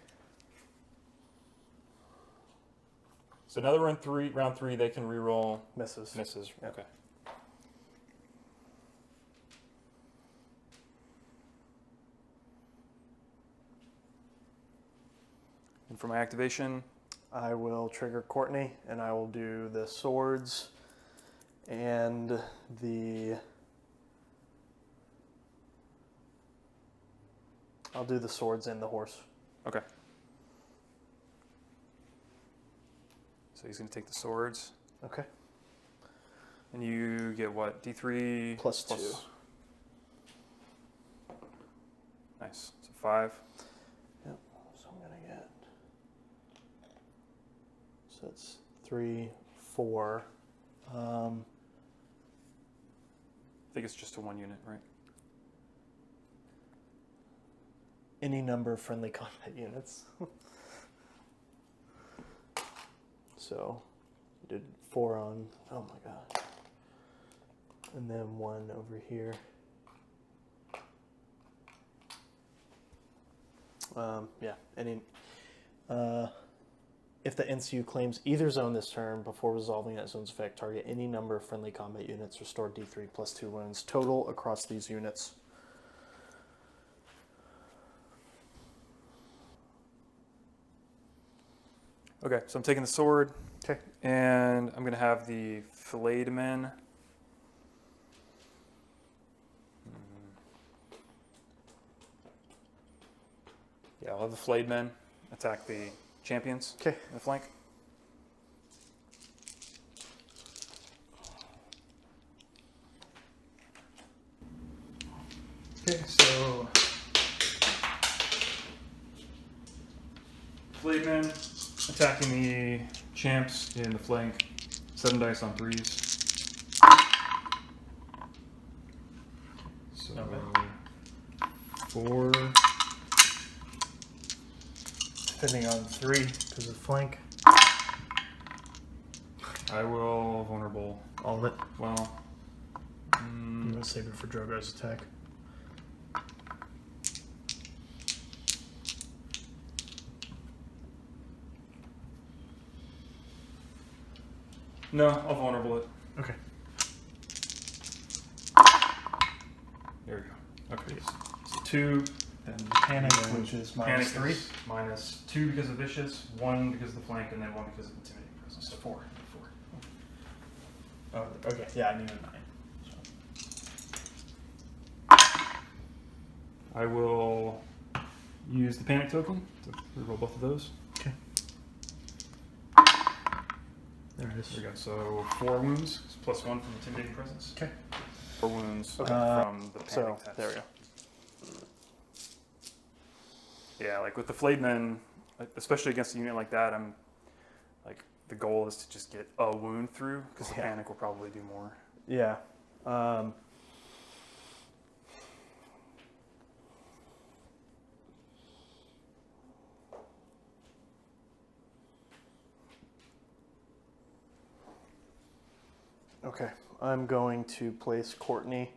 Speaker 1: So now that we're in round three, they can reroll
Speaker 2: Misses.
Speaker 1: misses.
Speaker 2: Yep.
Speaker 1: Okay. And for my activation,
Speaker 2: I will trigger Courtney, and I will do the swords and the... I'll do the swords and the horse.
Speaker 1: okay. So he's going to take the swords.
Speaker 2: Okay.
Speaker 1: And you get what? D3
Speaker 2: Plus 2.
Speaker 1: Nice. So 5.
Speaker 2: Yep. So I'm going to get... So that's 3, 4.
Speaker 1: I think it's just a 1 unit, right?
Speaker 2: Any number of friendly combat units. So, did 4 on, oh my god. And then 1 over here. Yeah, any, if the NCU claims either zone this turn, before resolving that zone's effect, target any number of friendly combat units, restore D3 plus 2 wounds total across these units.
Speaker 1: Okay, so I'm taking the sword.
Speaker 2: Okay.
Speaker 1: And I'm going to have the filleted men. Yeah, I'll have the flayed men attack the champions
Speaker 2: Okay.
Speaker 1: in the flank. Okay, so flayed men attacking the champs in the flank. 7 dice on 3s. So
Speaker 2: Okay.
Speaker 1: 4.
Speaker 2: Depending on 3 because of flank.
Speaker 1: I will vulnerable.
Speaker 2: All of it.
Speaker 1: Well,
Speaker 2: I'm going to save it for Drogo's attack.
Speaker 1: no, I'll vulnerable it.
Speaker 2: Okay.
Speaker 1: There we go. Okay, so 2.
Speaker 2: Then panic,
Speaker 1: And then
Speaker 2: which is
Speaker 1: panic
Speaker 2: minus 3.
Speaker 1: is minus 2 because of vicious, 1 because of the flank, and then 1 because of intimidating presence.
Speaker 2: So 4. Oh, okay. Yeah, I need a 9.
Speaker 1: I will use the panic token to reroll both of those.
Speaker 2: Okay. There it is.
Speaker 1: There we go. So 4 wounds plus 1 from intimidating presence.
Speaker 2: Okay.
Speaker 1: 4 wounds from the panic
Speaker 2: So
Speaker 1: test.
Speaker 2: there we go.
Speaker 1: Yeah, like with the flayed men, especially against a unit like that, I'm like the goal is to just get a wound through because the panic will probably do more.
Speaker 2: Yeah. Okay, I'm going to place Courtney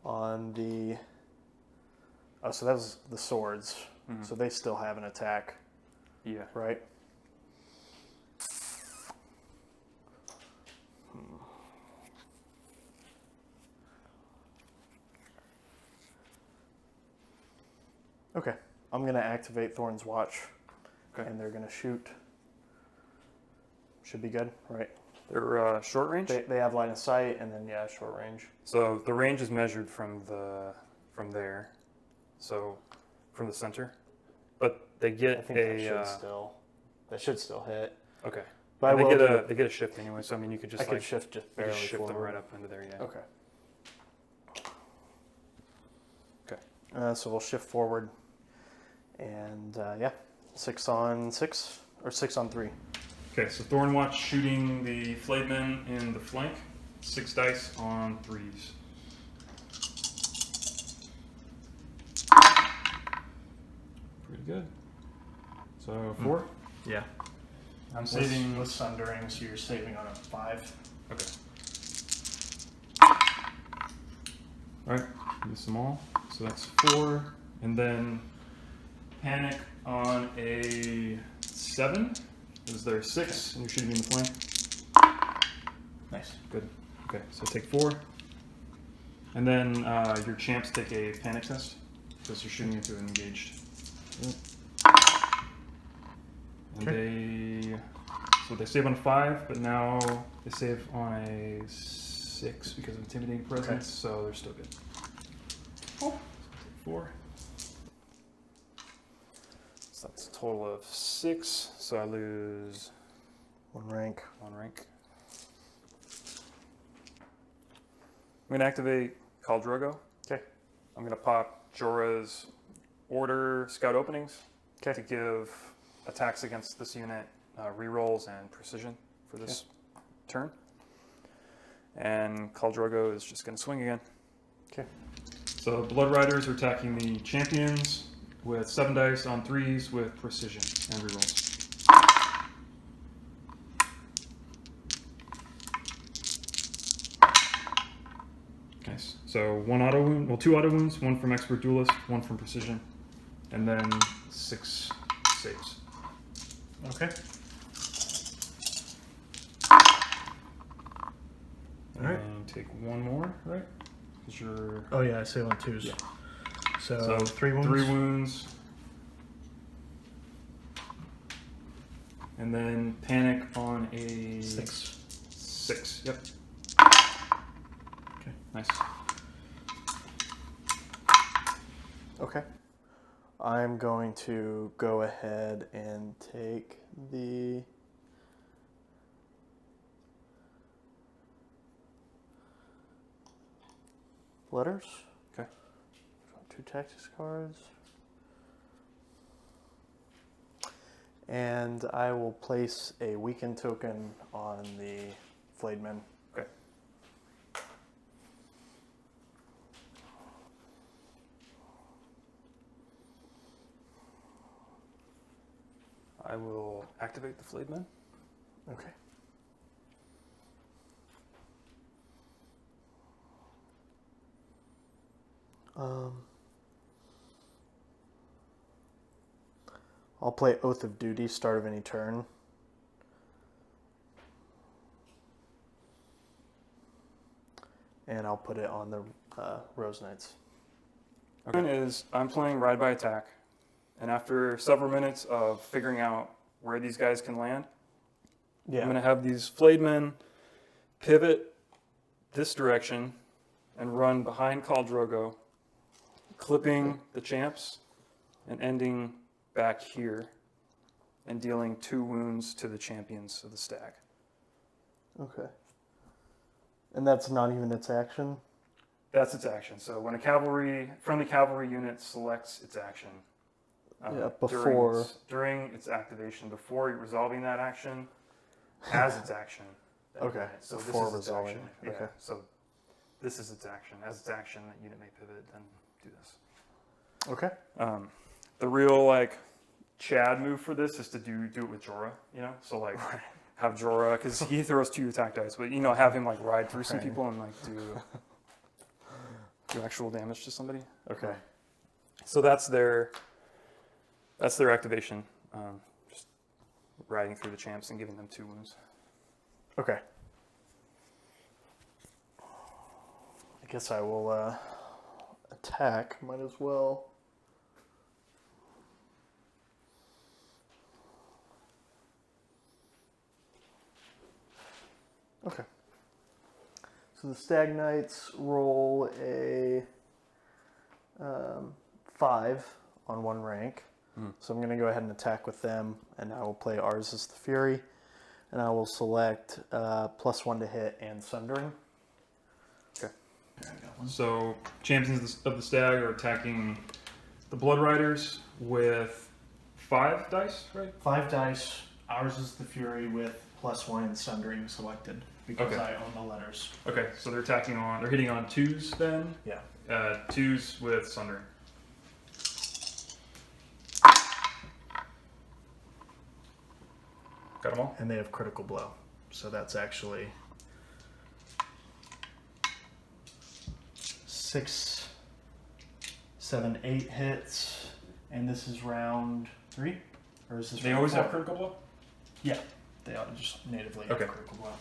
Speaker 2: on the... Oh, so that was the swords.
Speaker 1: Mhm.
Speaker 2: So they still have an attack,
Speaker 1: Yeah.
Speaker 2: right? Okay. I'm going to activate Thorn's Watch.
Speaker 1: Okay.
Speaker 2: And they're going to shoot. Should be good, right?
Speaker 1: They're short range?
Speaker 2: They have line of sight and then, yeah, short range.
Speaker 1: So the range is measured from there. So from the center. But they get
Speaker 2: I think that should still hit.
Speaker 1: Okay.
Speaker 2: But
Speaker 1: they get a shift anyway, so I mean you could just
Speaker 2: could shift just barely
Speaker 1: shift
Speaker 2: forward.
Speaker 1: them right up into there, yeah.
Speaker 2: Okay.
Speaker 1: Okay.
Speaker 2: So we'll shift forward. And yeah, 6 on 6 or 6 on 3.
Speaker 1: Okay, so Thornwatch shooting the flayed men in the flank. 6 dice on 3s. Pretty good. So 4?
Speaker 2: Yeah.
Speaker 1: I'm saving
Speaker 2: with Sundering, so you're saving on a 5.
Speaker 1: Okay. Alright, use them all. So that's 4. And then panic on a 7. Is there 6? And you're shooting in the flank.
Speaker 2: Nice.
Speaker 1: Good. Okay, so take 4. And then your champs take a panic test because you're shooting into an engaged. And they save on a 5, but now they save on a 6 because of intimidating presence, so they're still good. Oh. So take 4. So that's a total of 6, so I lose
Speaker 2: 1 rank.
Speaker 1: 1 rank. I'm going to activate Khal Drogo.
Speaker 2: Okay.
Speaker 1: I'm going to pop Jorah's Order Scout Openings to give attacks against this unit rerolls and precision for this turn. And Khal Drogo is just going to swing again.
Speaker 2: Okay.
Speaker 1: So Blood Riders are attacking the champions with 7 dice on 3s with precision and rerolls. Nice. So 1 auto wound, well 2 auto wounds, 1 from Expert Duelist, 1 from precision, and then 6 saves.
Speaker 2: Okay.
Speaker 1: All right. And take 1 more, right? Because you're.
Speaker 2: Oh yeah, I save on 2s.
Speaker 1: Yeah.
Speaker 2: So 3 wounds.
Speaker 1: 3 wounds. And then panic on a
Speaker 2: 6.
Speaker 1: 6. Yep.
Speaker 2: Okay.
Speaker 1: Nice.
Speaker 2: Okay. I'm going to go ahead and take the letters.
Speaker 1: Okay.
Speaker 2: 2 tactics cards. And I will place a weaken token on the flayed men.
Speaker 1: Okay. I will activate the flayed men.
Speaker 2: Okay. I'll play Oath of Duty, start of any turn. And I'll put it on the Rose Knights.
Speaker 1: Okay. I'm playing Ride by Attack, and after several minutes of figuring out where these guys can land, I'm going to have these flayed men pivot this direction and run behind Khal Drogo, clipping the champs and ending back here and dealing 2 wounds to the champions of the stag.
Speaker 2: Okay. And that's not even its action?
Speaker 1: That's its action. So when a friendly cavalry unit selects its action, during its activation, before resolving that action, as its action.
Speaker 2: Okay.
Speaker 1: So
Speaker 2: before
Speaker 1: this is its
Speaker 2: resolving.
Speaker 1: action. Yeah.
Speaker 2: Okay.
Speaker 1: So this is its action. As its action, that unit may pivot, then do this.
Speaker 2: Okay.
Speaker 1: The real Chad move for this is to do it with Jorah, So have Jorah, because he throws 2 attack dice, but have him ride through some people and do actual damage to somebody.
Speaker 2: Okay.
Speaker 1: So that's their activation. Just riding through the champs and giving them 2 wounds.
Speaker 2: Okay. I guess I will attack. Might as well. Okay. So the Stag Knights roll a 5 on 1 rank. So I'm going to go ahead and attack with them, and I will play Ours is the Fury, and I will select +1 to hit and Sundering.
Speaker 1: Okay. So champions of the Stag are attacking the Blood Riders with 5 dice, right?
Speaker 2: 5 dice. Ours is the Fury with +1 and Sundering selected because I own the letters.
Speaker 1: Okay, so they're hitting on 2s then?
Speaker 2: Yeah.
Speaker 1: 2s with Sundering. Got them all?
Speaker 2: And they have critical blow. So that's actually 6, 7, 8 hits. And this is round 3? Or is this
Speaker 1: They
Speaker 2: round
Speaker 1: always
Speaker 2: 4?
Speaker 1: have critical blow?
Speaker 2: Yeah. They ought to just natively have critical blow.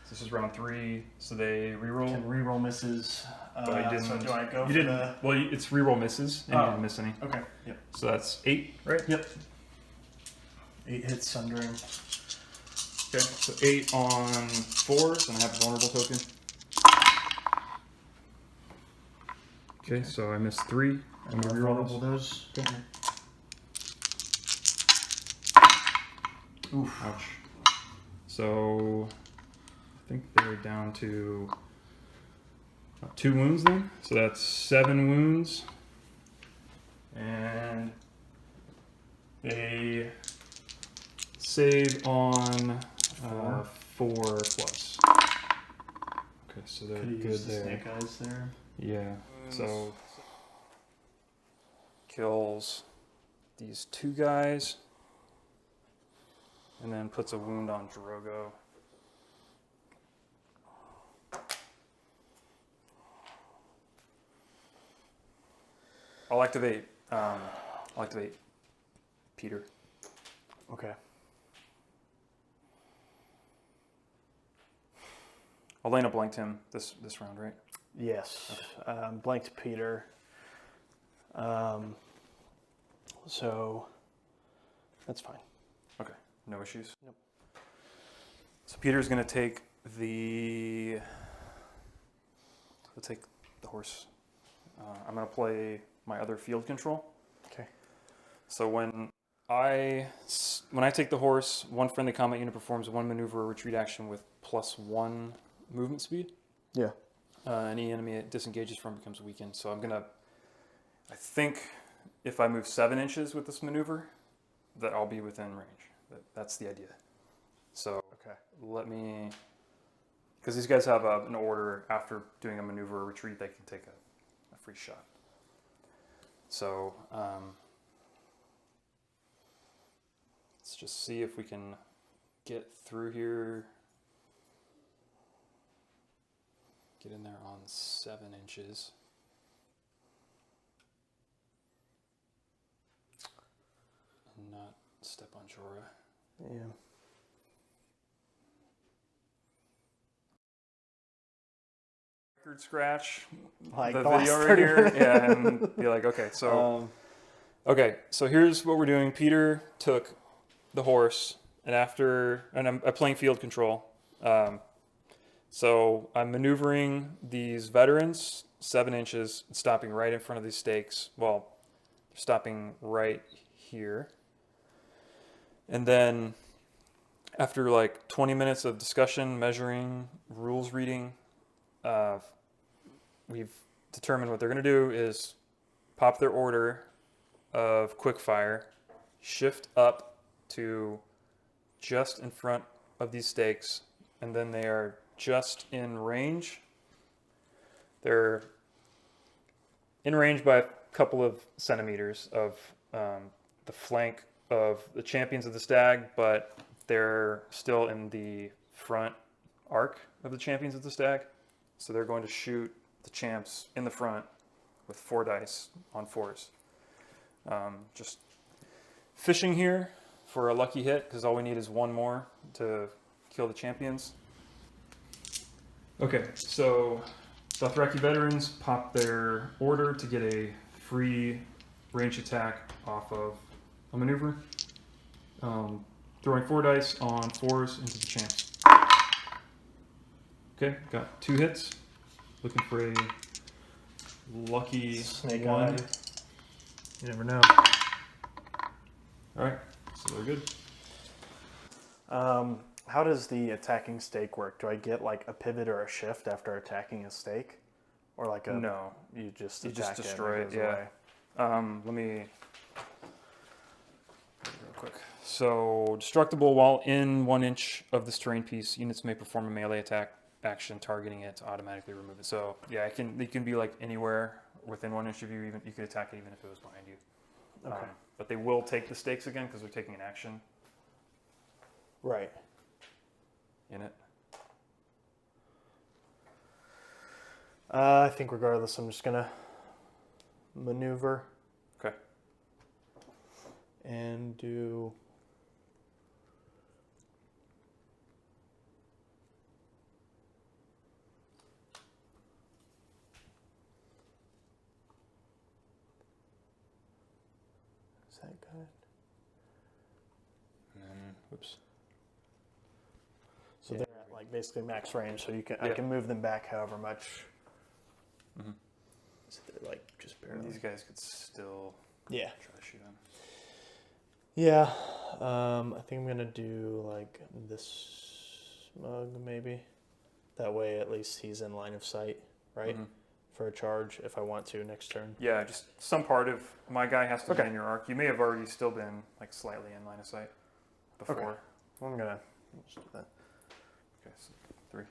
Speaker 1: So this is round 3, so they reroll.
Speaker 2: Can reroll misses.
Speaker 1: But you didn't.
Speaker 2: So do I go
Speaker 1: you
Speaker 2: for
Speaker 1: didn't.
Speaker 2: the...
Speaker 1: Well, it's reroll misses, and you didn't miss any.
Speaker 2: Okay. Yep.
Speaker 1: So that's 8, right?
Speaker 2: Yep. 8 hits Sundering.
Speaker 1: Okay, so 8 on 4s, and I have a vulnerable token. Okay, so I missed 3. I'm going to reroll
Speaker 2: Vulnerable those.
Speaker 1: Okay.
Speaker 2: Oof.
Speaker 1: Ouch. So I think they're down to 2 wounds then. So that's 7 wounds. And a save on 4 plus. Okay, so they're
Speaker 2: Could have
Speaker 1: good
Speaker 2: used the
Speaker 1: there.
Speaker 2: snake eyes there.
Speaker 1: Yeah, so kills these 2 guys. And then puts a wound on Drogo. I'll activate Peter.
Speaker 2: Okay.
Speaker 1: Elena blanked him this round, right?
Speaker 2: Yes. Okay. Blanked Peter. So that's fine.
Speaker 1: Okay, no issues.
Speaker 2: Nope.
Speaker 1: So Peter's gonna take He'll take the horse. I'm gonna play my other field control.
Speaker 2: Okay.
Speaker 1: So when I take the horse, 1 friendly combat unit performs 1 maneuver or retreat action with +1 movement speed.
Speaker 2: Yeah.
Speaker 1: Any enemy it disengages from becomes weakened. So I think if I move 7 inches with this maneuver, that I'll be within range. That's the idea. So
Speaker 2: Okay.
Speaker 1: because these guys have an order after doing a maneuver or retreat, they can take a free shot. So let's just see if we can get through here. Get in there on 7 inches. And not step on Jorah.
Speaker 2: Yeah.
Speaker 1: Record scratch
Speaker 2: Like
Speaker 1: the
Speaker 2: the last
Speaker 1: video right
Speaker 2: 30
Speaker 1: here.
Speaker 2: minutes.
Speaker 1: Yeah, and be like, okay, so so here's what we're doing. Peter took the horse, and I'm playing field control. So I'm maneuvering these veterans 7 inches, stopping right in front of these stakes. Well, stopping right here. And then after like 20 minutes of discussion, measuring, rules reading, we've determined what they're going to do is pop their order of quickfire, shift up to just in front of these stakes, and then they are just in range. They're in range by a couple of centimeters of the flank of the champions of the Stag, but they're still in the front arc of the champions of the Stag. So they're going to shoot the champs in the front with 4 dice on 4s. Just fishing here for a lucky hit, because all we need is 1 more to kill the champions. Okay, so Dothraki veterans pop their order to get a free range attack off of a maneuver. Throwing 4 dice on 4s into the champs. Okay, got 2 hits. Looking for a lucky
Speaker 2: Snake
Speaker 1: 1.
Speaker 2: eye. You never know.
Speaker 1: Alright, so they're good.
Speaker 2: How does the attacking stake work? Do I get like a pivot or a shift after attacking a stake? Or like a...
Speaker 1: No.
Speaker 2: You just
Speaker 1: You
Speaker 2: attack
Speaker 1: just destroy
Speaker 2: it and
Speaker 1: it,
Speaker 2: it goes
Speaker 1: yeah.
Speaker 2: away.
Speaker 1: Let me... Real quick. So, destructible while in 1 inch of this terrain piece, units may perform a melee attack action targeting it to automatically remove it. So, yeah, it can be like anywhere within 1 inch of you. Even you could attack it even if it was behind you.
Speaker 2: Okay.
Speaker 1: But they will take the stakes again because they're taking an action
Speaker 2: Right.
Speaker 1: in it.
Speaker 2: I think regardless, I'm just gonna maneuver
Speaker 1: Okay.
Speaker 2: and do... Is that good?
Speaker 1: And then, whoops.
Speaker 2: So
Speaker 1: Yeah.
Speaker 2: they're at like basically max range, so you can I
Speaker 1: Yeah.
Speaker 2: can move them back however much.
Speaker 1: Mm-hmm.
Speaker 2: So they're like just
Speaker 1: And
Speaker 2: barely.
Speaker 1: these guys could still
Speaker 2: Yeah.
Speaker 1: try to shoot them.
Speaker 2: Yeah. I think I'm gonna do like this mug maybe. That way at least he's in line of sight, right?
Speaker 1: Mm-hmm.
Speaker 2: For a charge if I want to next turn.
Speaker 1: Yeah, just some part of my guy has to
Speaker 2: Okay.
Speaker 1: be in your arc. You may have already still been like slightly in line of sight before.
Speaker 2: Okay. I'm gonna just do that.
Speaker 1: Okay, so 3.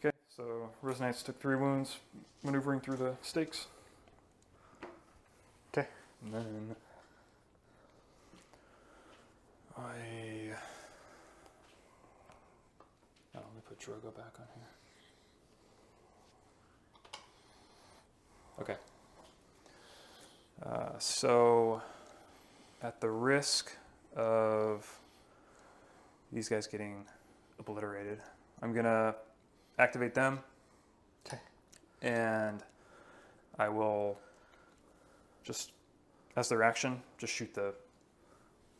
Speaker 1: Okay, so Rose Knights took 3 wounds, maneuvering through the stakes.
Speaker 2: Okay.
Speaker 1: And then let me put Drogo back on here. Okay. So, at the risk of these guys getting obliterated, I'm gonna activate them.
Speaker 2: Okay.
Speaker 1: And I will just, as their action, just shoot the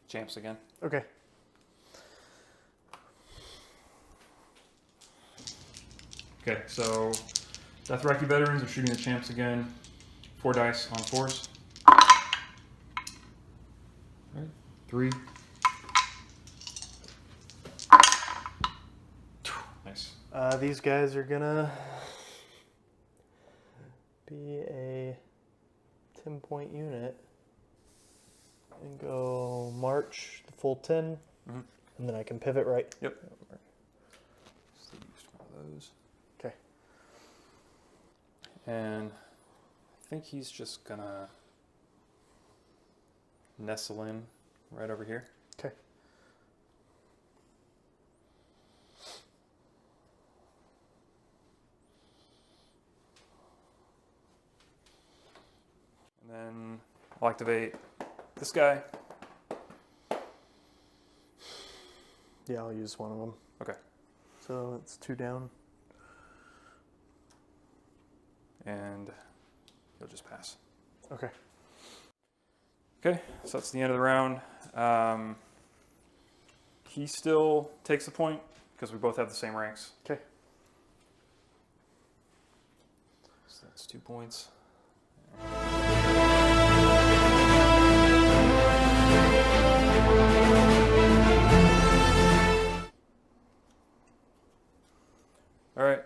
Speaker 1: champs again.
Speaker 2: Okay.
Speaker 1: Okay, so Dothraki veterans are shooting the champs again. 4 dice on 4s. Alright, 3. Nice.
Speaker 2: These guys are gonna be a 10-point unit and go march the full 10,
Speaker 1: Mm-hmm.
Speaker 2: and then I can pivot right.
Speaker 1: Yep. Still used one of those.
Speaker 2: Okay.
Speaker 1: And I think he's just gonna nestle in right over here.
Speaker 2: Okay.
Speaker 1: And then I'll activate this guy.
Speaker 2: Yeah, I'll use one of them.
Speaker 1: Okay.
Speaker 2: So it's 2 down.
Speaker 1: And he'll just pass.
Speaker 2: Okay.
Speaker 1: Okay, so that's the end of the round. He still takes a point because we both have the same ranks.
Speaker 2: Okay.
Speaker 1: So that's 2 points. All right,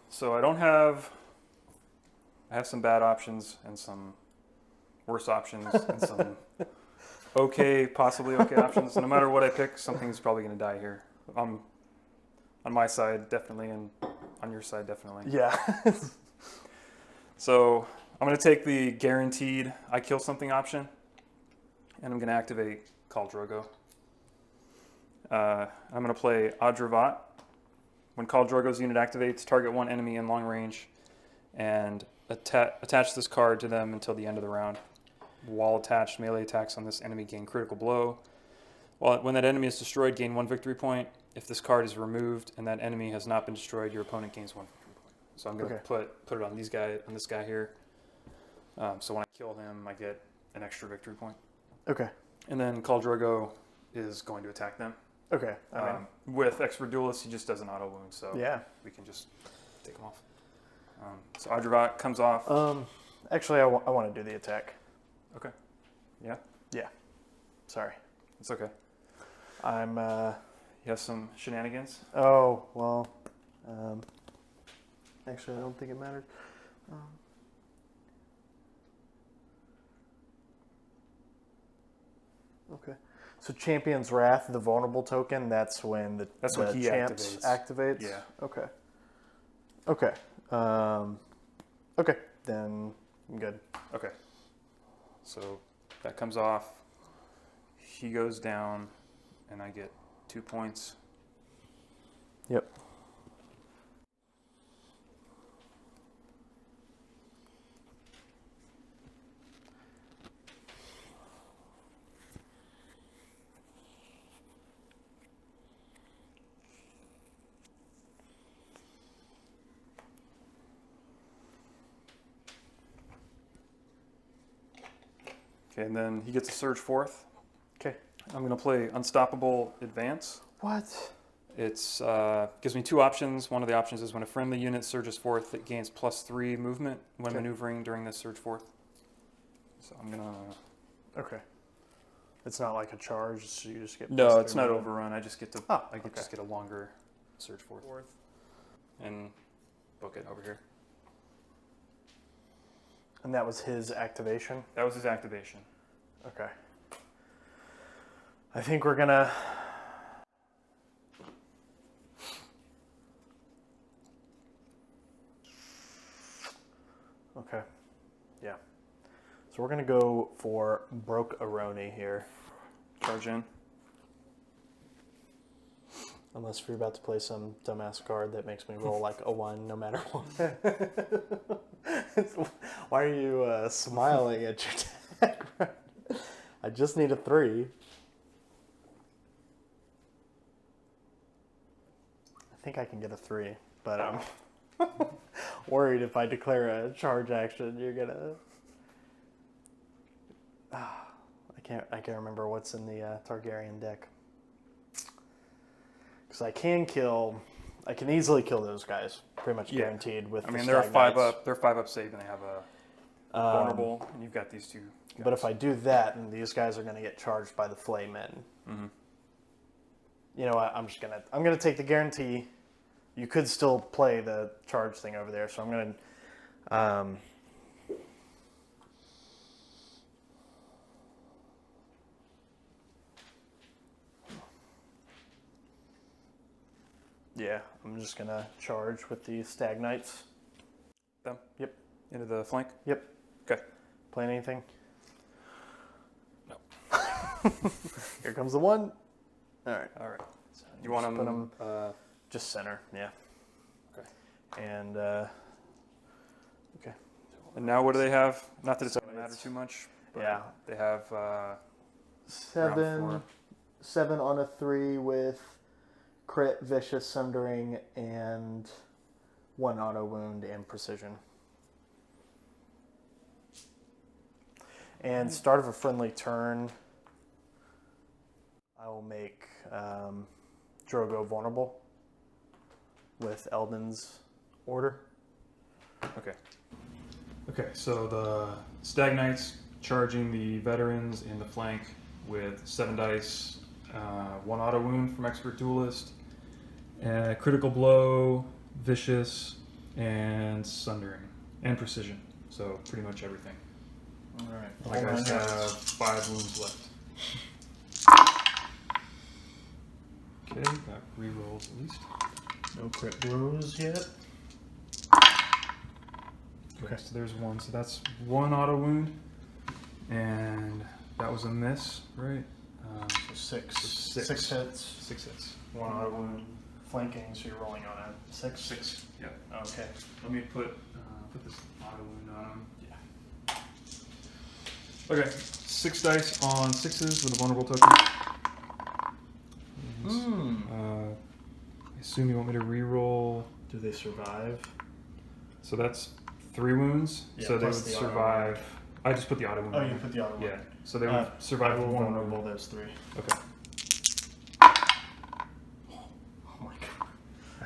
Speaker 1: so I have some bad options and some worse options and some okay, possibly okay options. No matter what I pick, something's probably going to die here. On my side, definitely, and on your side, definitely.
Speaker 2: Yeah.
Speaker 1: So I'm going to take the guaranteed I kill something option, and I'm going to activate Khal Drogo. I'm going to play Adravat. When Khal Drogo's unit activates, target 1 enemy in long range, and attach this card to them until the end of the round. While attached, melee attacks on this enemy gain critical blow. When that enemy is destroyed, gain 1 victory point. If this card is removed and that enemy has not been destroyed, your opponent gains 1 victory point. So I'm going to put it on this guy here. So when I kill him, I get an extra victory point.
Speaker 2: Okay.
Speaker 1: And then Khal Drogo is going to attack them.
Speaker 2: Okay. I mean,
Speaker 1: With Expert Duelist, he just does an auto wound, so
Speaker 2: yeah.
Speaker 1: we can just take him off. So Adravak comes off.
Speaker 2: Actually, I want to do the attack.
Speaker 1: Okay. Yeah?
Speaker 2: Yeah. Sorry.
Speaker 1: It's okay.
Speaker 2: I'm,
Speaker 1: You have some shenanigans?
Speaker 2: Oh, well, actually, I don't think it mattered. Okay. So Champion's Wrath, the vulnerable token, that's when the
Speaker 1: when he
Speaker 2: champs activates?
Speaker 1: Yeah.
Speaker 2: Okay. Okay. Okay, then I'm good.
Speaker 1: Okay. So that comes off. He goes down, and I get 2 points.
Speaker 2: Yep.
Speaker 1: Okay, and then he gets a surge forth.
Speaker 2: Okay.
Speaker 1: I'm going to play Unstoppable Advance.
Speaker 2: What?
Speaker 1: It's gives me 2 options. One of the options is when a friendly unit surges forth, it gains +3 movement when maneuvering during this surge forth. So I'm gonna.
Speaker 2: Okay. It's not like a charge, so you just get.
Speaker 1: No, it's not overrun. I just get to.
Speaker 2: Oh,
Speaker 1: I just get a longer surge forth. And book it over here.
Speaker 2: And that was his activation?
Speaker 1: That was his activation.
Speaker 2: Okay. I think we're gonna. Okay. Yeah. So we're gonna go for Broke Aroni here.
Speaker 1: Charge in.
Speaker 2: Unless we're about to play some dumbass card that makes me roll like a 1 no matter what. Why are you smiling at your deck? I just need a 3. I think I can get a 3, but I'm worried if I declare a charge action, you're gonna. I can't remember what's in the Targaryen deck. Because I can easily kill those guys, pretty much guaranteed. With
Speaker 1: I mean, they're a 5 up. They're 5 up save, and they have a vulnerable, and you've got these 2 guys.
Speaker 2: But if I do that, and these guys are going to get charged by the Flay Men.
Speaker 1: Mm-hmm.
Speaker 2: You know what? I'm gonna take the guarantee. You could still play the charge thing over there, so I'm gonna. Yeah, I'm just gonna charge with the Stag Knights.
Speaker 1: Them?
Speaker 2: Yep.
Speaker 1: Into the flank?
Speaker 2: Yep.
Speaker 1: Okay.
Speaker 2: Playing anything?
Speaker 1: No.
Speaker 2: Here comes the 1. All right.
Speaker 1: All right. So you want
Speaker 2: put
Speaker 1: them
Speaker 2: just center? Yeah.
Speaker 1: Okay.
Speaker 2: And okay.
Speaker 1: And now what do they have? Not that it's going to matter too much. But
Speaker 2: Yeah.
Speaker 1: They have
Speaker 2: 7 on a 3 with crit, vicious, sundering, and 1 auto wound and precision. And start of a friendly turn, I will make Drogo vulnerable with Eldon's order.
Speaker 1: Okay. Okay, so the Stag Knights charging the veterans in the flank with 7 dice, 1 auto wound from Expert Duelist, critical blow, vicious, and sundering, and precision. So pretty much everything.
Speaker 2: All right.
Speaker 1: The guys have 5 wounds left. Okay, got rerolls at least.
Speaker 2: No crit blows yet.
Speaker 1: Okay, so there's 1. So that's 1 auto wound, and that was a miss, right?
Speaker 2: So 6.
Speaker 1: So
Speaker 2: 6 hits.
Speaker 1: 6 hits.
Speaker 2: 1 auto wound. Flanking, so you're rolling on a 6.
Speaker 1: 6. Yeah.
Speaker 2: Okay.
Speaker 1: Let me put this auto wound on him. Yeah. Okay, 6 dice on 6s with a vulnerable token. I assume you want me to re-roll.
Speaker 2: Do they survive?
Speaker 1: So that's 3 wounds.
Speaker 2: Yeah,
Speaker 1: so they would
Speaker 2: plus the auto
Speaker 1: survive. I just put the auto wound.
Speaker 2: Oh,
Speaker 1: on.
Speaker 2: you put the auto wound.
Speaker 1: Yeah. So they would survive
Speaker 2: I will
Speaker 1: one
Speaker 2: vulnerable
Speaker 1: wound.
Speaker 2: those 3.
Speaker 1: Okay.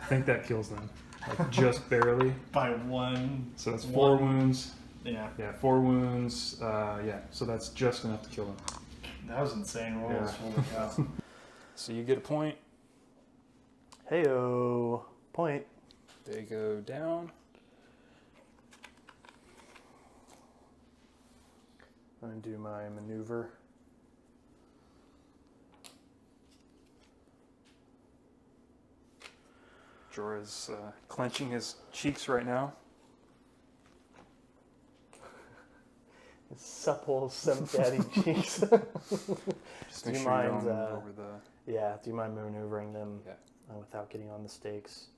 Speaker 1: think that kills them. Like just barely.
Speaker 2: By one.
Speaker 1: So that's 4 wounds.
Speaker 2: Yeah.
Speaker 1: Yeah, 4 wounds. Yeah, so that's just enough to kill them.
Speaker 2: That was insane rolls.
Speaker 1: Yeah.
Speaker 2: Holy cow.
Speaker 1: So you get a point.
Speaker 2: Heyo. Point.
Speaker 1: They go down.
Speaker 2: I'm going to do my maneuver.
Speaker 1: Jorah's clenching his cheeks right now.
Speaker 2: His supple, daddy cheeks.
Speaker 1: Just
Speaker 2: Do
Speaker 1: make
Speaker 2: you
Speaker 1: sure you
Speaker 2: mind,
Speaker 1: don't over the...
Speaker 2: Yeah, do you mind maneuvering them
Speaker 1: Yeah.
Speaker 2: Without getting on the stakes?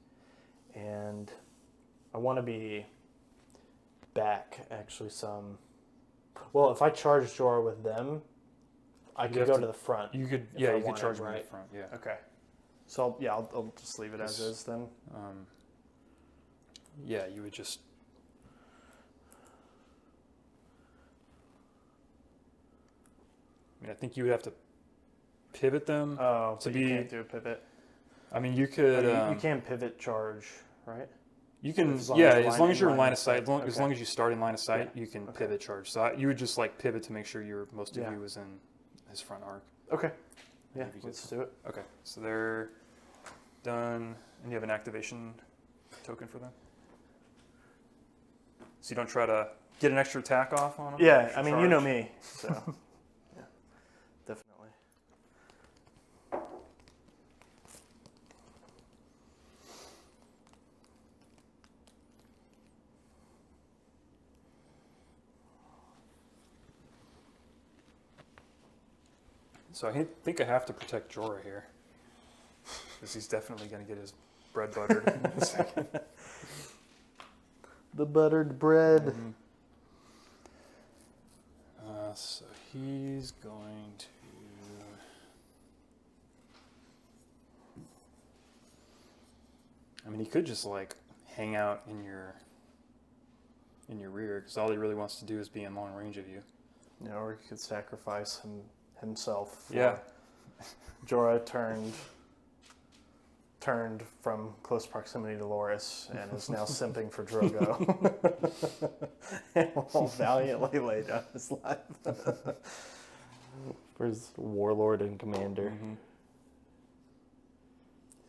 Speaker 2: And I want to be back, actually, some... Well, if I charge Jorah with them, I could go to the front.
Speaker 1: You could,
Speaker 2: if
Speaker 1: yeah,
Speaker 2: I
Speaker 1: you could
Speaker 2: wanted,
Speaker 1: charge him
Speaker 2: right?
Speaker 1: in the front, yeah.
Speaker 2: Okay. So, I'll just leave it as is then.
Speaker 1: Yeah, you would just... I mean, I think you would have to pivot them.
Speaker 2: Oh,
Speaker 1: to
Speaker 2: so
Speaker 1: be...
Speaker 2: you can't do a pivot.
Speaker 1: I mean, you could...
Speaker 2: you can pivot charge, right?
Speaker 1: You can,
Speaker 2: As long
Speaker 1: yeah,
Speaker 2: as
Speaker 1: as long as you're in line of sight,
Speaker 2: okay.
Speaker 1: as long as you start in line of sight,
Speaker 2: Yeah.
Speaker 1: you can
Speaker 2: Okay.
Speaker 1: pivot charge. So you would just like pivot to make sure most of
Speaker 2: Yeah.
Speaker 1: you was in his front arc.
Speaker 2: Okay. Yeah,
Speaker 1: Maybe
Speaker 2: let's do it.
Speaker 1: Okay, so they're done, and you have an activation token for them. So you don't try to get an extra attack off on them?
Speaker 2: Yeah,
Speaker 1: extra
Speaker 2: I mean,
Speaker 1: charge?
Speaker 2: you know me, so yeah, definitely.
Speaker 1: So I think I have to protect Jorah here, because he's definitely going to get his bread buttered in a second.
Speaker 2: The buttered bread.
Speaker 1: Mhm. So he's going to... I mean, he could just like hang out in your rear, because all he really wants to do is be in long range of you.
Speaker 2: Yeah, or he could sacrifice himself. For
Speaker 1: Yeah.
Speaker 2: Jorah turned from close proximity to Loras and is now simping for Drogo. And will valiantly lay down his life for his warlord and commander.
Speaker 1: Mm-hmm.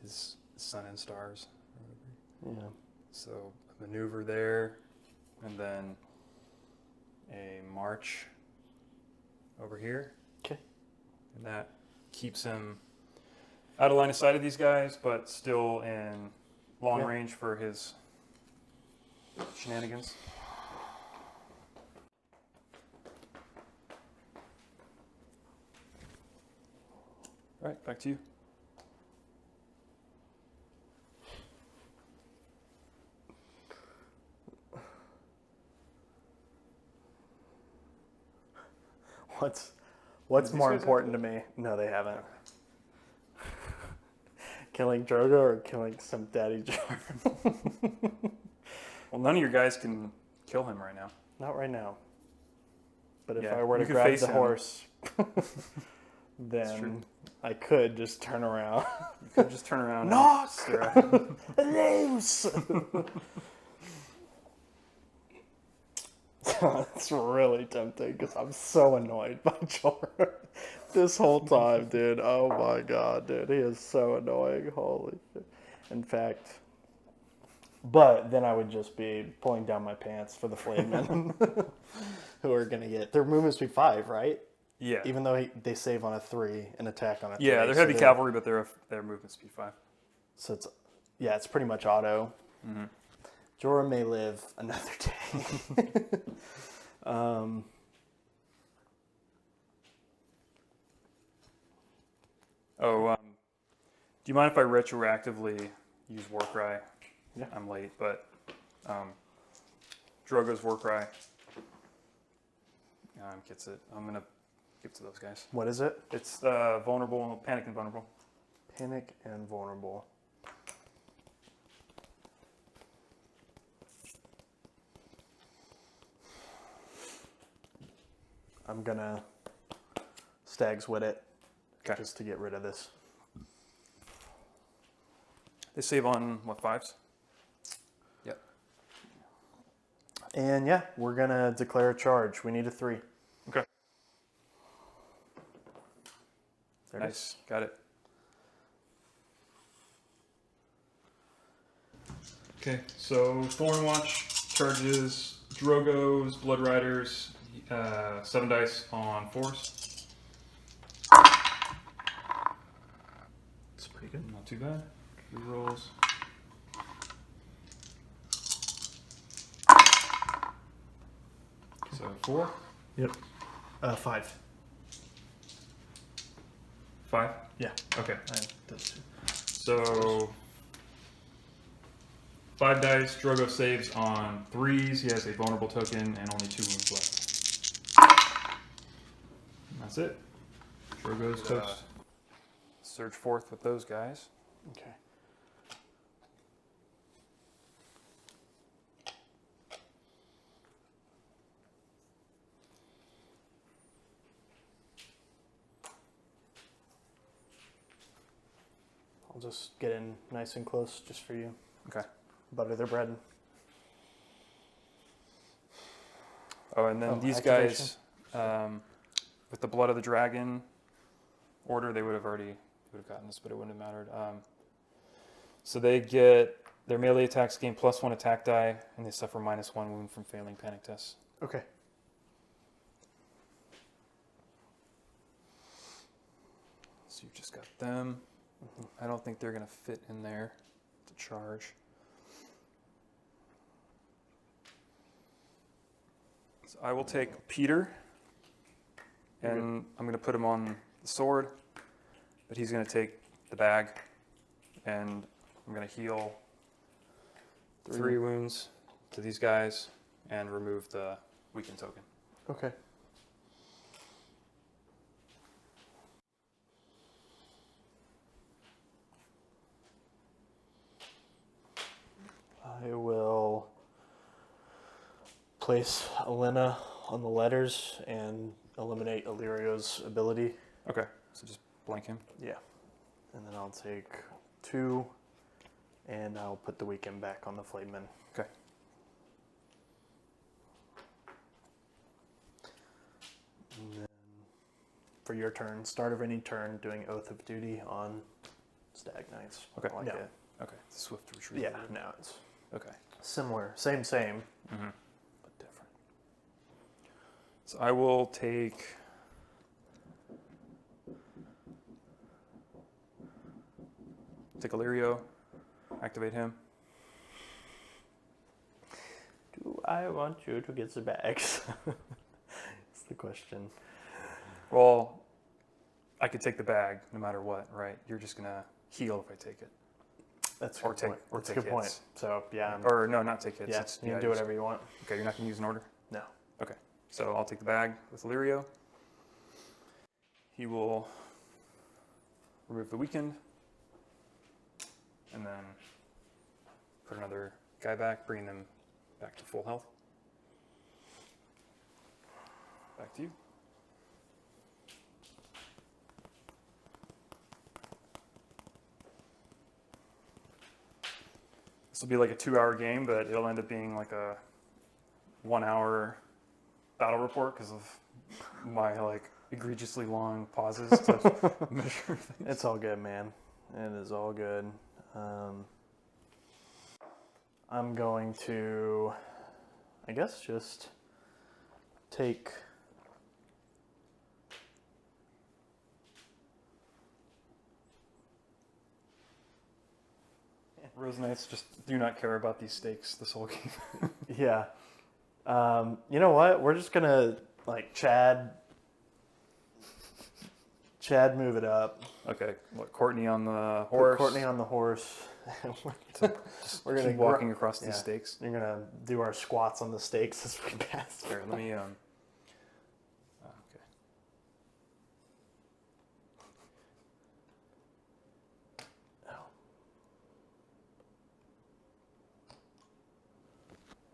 Speaker 1: His sun and stars.
Speaker 2: Yeah.
Speaker 1: So a maneuver there, and then a march over here.
Speaker 2: Okay.
Speaker 1: And that keeps him out of line of sight of these guys, but still in long range for his shenanigans. All right, back to you.
Speaker 2: What's
Speaker 1: Did
Speaker 2: more
Speaker 1: these guys
Speaker 2: important to me? No, they haven't. Killing Drogo or killing some daddy Jar?
Speaker 1: Well, none of your guys can kill him right now.
Speaker 2: Not right now. But if
Speaker 1: Yeah,
Speaker 2: I were to
Speaker 1: you could
Speaker 2: grab
Speaker 1: face
Speaker 2: the
Speaker 1: him.
Speaker 2: horse,
Speaker 1: true.
Speaker 2: then I could just turn around.
Speaker 1: You could just turn around
Speaker 2: Knock!
Speaker 1: and stare at him.
Speaker 2: Loose! It's really tempting because I'm so annoyed by Jorah this whole time, dude. Oh my god, dude. He is so annoying. Holy shit. In fact, but then I would just be pulling down my pants for the flamen who are going to get their movement speed 5, right?
Speaker 1: Yeah.
Speaker 2: Even though they save on a 3 and attack on a 3.
Speaker 1: Yeah, they're
Speaker 2: so
Speaker 1: heavy cavalry, but their movement speed 5.
Speaker 2: So it's pretty much auto.
Speaker 1: Mm-hmm.
Speaker 2: Jorah may live another day.
Speaker 1: Do you mind if I retroactively use Warcry?
Speaker 2: Yeah.
Speaker 1: I'm late, but Drogo's Warcry gets it. I'm going to give it to those guys.
Speaker 2: What is it?
Speaker 1: It's vulnerable, panic and vulnerable.
Speaker 2: Panic and vulnerable. I'm gonna Stags with it,
Speaker 1: Okay.
Speaker 2: just to get rid of this.
Speaker 1: They save on, what, 5s? Yep.
Speaker 2: And yeah, we're going to declare a charge. We need a 3.
Speaker 1: Okay.
Speaker 2: There it
Speaker 1: Nice.
Speaker 2: is.
Speaker 1: Got it. Okay, so Thornwatch charges Drogo's Blood Riders 7 dice on 4s.
Speaker 2: It's pretty good.
Speaker 1: Not too bad. Rerolls. So 4?
Speaker 2: Yep. 5.
Speaker 1: 5?
Speaker 2: Yeah.
Speaker 1: Okay.
Speaker 2: I have those 2.
Speaker 1: So 5 dice, Drogo saves on 3s. He has a vulnerable token and only 2 wounds left. And that's it. Drogo's toast. Surge forth with those guys.
Speaker 2: Okay. I'll just get in nice and close just for you.
Speaker 1: Okay.
Speaker 2: Butter their bread.
Speaker 1: Oh, and then these guys, with the Blood of the Dragon order, they would have gotten this, but it wouldn't have mattered. So they get their melee attacks gain +1 attack die, and they suffer -1 wound from failing panic tests.
Speaker 2: Okay.
Speaker 1: So you've just got them. I don't think they're going to fit in there to charge. So I will take Peter, and I'm going to put him on the sword, but he's going to take the bag, and I'm going to heal 3 wounds to these guys and remove the weaken token.
Speaker 2: Okay. I will place Elena on the letters and eliminate Illyrio's ability.
Speaker 1: Okay, so just blank him.
Speaker 2: Yeah. And then I'll take 2 and I'll put the weekend back on the Flameman.
Speaker 1: Okay.
Speaker 2: And then for your turn, start of any turn, doing Oath of Duty on Stag Knights.
Speaker 1: Okay.
Speaker 2: I like
Speaker 1: Yeah.
Speaker 2: it.
Speaker 1: Okay, swift retreat.
Speaker 2: Yeah, no, it's
Speaker 1: Okay.
Speaker 2: similar. Same,
Speaker 1: Mm-hmm.
Speaker 2: but different.
Speaker 1: So I will take Illyrio, activate him.
Speaker 2: Do I want you to get the bags? That's the question.
Speaker 1: Well, I could take the bag no matter what, right? You're just gonna heal if I take it.
Speaker 2: That's a
Speaker 1: Or
Speaker 2: good
Speaker 1: take-
Speaker 2: point.
Speaker 1: or
Speaker 2: That's a
Speaker 1: take
Speaker 2: good point.
Speaker 1: hits.
Speaker 2: So, yeah.
Speaker 1: Or no, not take hits.
Speaker 2: Yeah,
Speaker 1: It's-
Speaker 2: you can do
Speaker 1: just-
Speaker 2: whatever you want.
Speaker 1: Okay, you're not gonna use an order?
Speaker 2: No.
Speaker 1: Okay, so I'll take the bag with Illyrio. He will remove the weakened, and then put another guy back, bringing them back to full health. Back to you. This will be like a 2-hour game, but it'll end up being like a 1-hour battle report because of my like egregiously long pauses to measure things.
Speaker 2: It's all good, man. It is all good. I'm going to, I guess, just take.
Speaker 1: Rose Knights just do not care about these stakes this whole game.
Speaker 2: Yeah. You know what? We're just gonna like Chad move it up.
Speaker 1: Okay, what, Courtney on the
Speaker 2: Put
Speaker 1: horse?
Speaker 2: Courtney on the horse.
Speaker 1: We're gonna keep walking across these
Speaker 2: yeah.
Speaker 1: stakes.
Speaker 2: You're gonna do our squats on the stakes as we pass.
Speaker 1: Here, let me okay.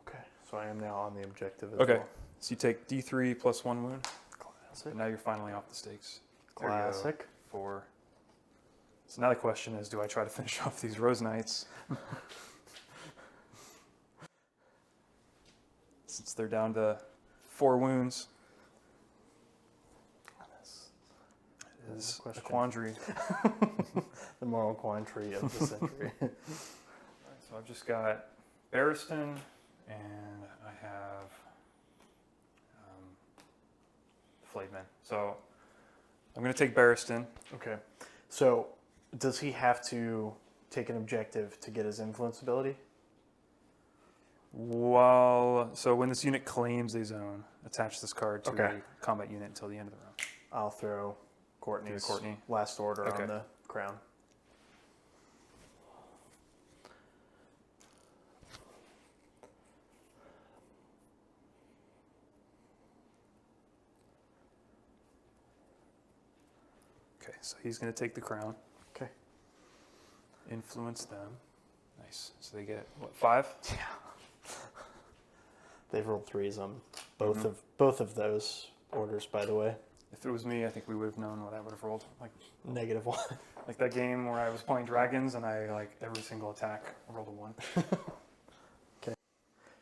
Speaker 2: Okay, so I am now on the objective as
Speaker 1: Okay,
Speaker 2: well.
Speaker 1: so you take D3 plus 1 wound.
Speaker 2: Classic.
Speaker 1: And now you're finally off the stakes. There you go.
Speaker 2: Classic.
Speaker 1: 4, So now the question is, do I try to finish off these Rose Knights? Since they're down to 4 wounds. It is a quandary.
Speaker 2: The moral quandary of the century.
Speaker 1: So I've just got Barristan, and I have Flademan. So I'm going to take Barristan.
Speaker 2: Okay. So does he have to take an objective to get his influence ability?
Speaker 1: So when this unit claims a zone, attach this card to a combat unit until the end of the round.
Speaker 2: I'll throw Courtney's
Speaker 1: Courtney.
Speaker 2: last order on the crown.
Speaker 1: Okay, so he's going to take the crown.
Speaker 2: Okay.
Speaker 1: Influence them. Nice. So they get, what, 5?
Speaker 2: Yeah. They've rolled 3s on both of those orders, by the way.
Speaker 1: If it was me, I think we would have known what I would have rolled. Like
Speaker 2: -1.
Speaker 1: Like that game where I was playing dragons and I, like, every single attack rolled a 1.
Speaker 2: Okay.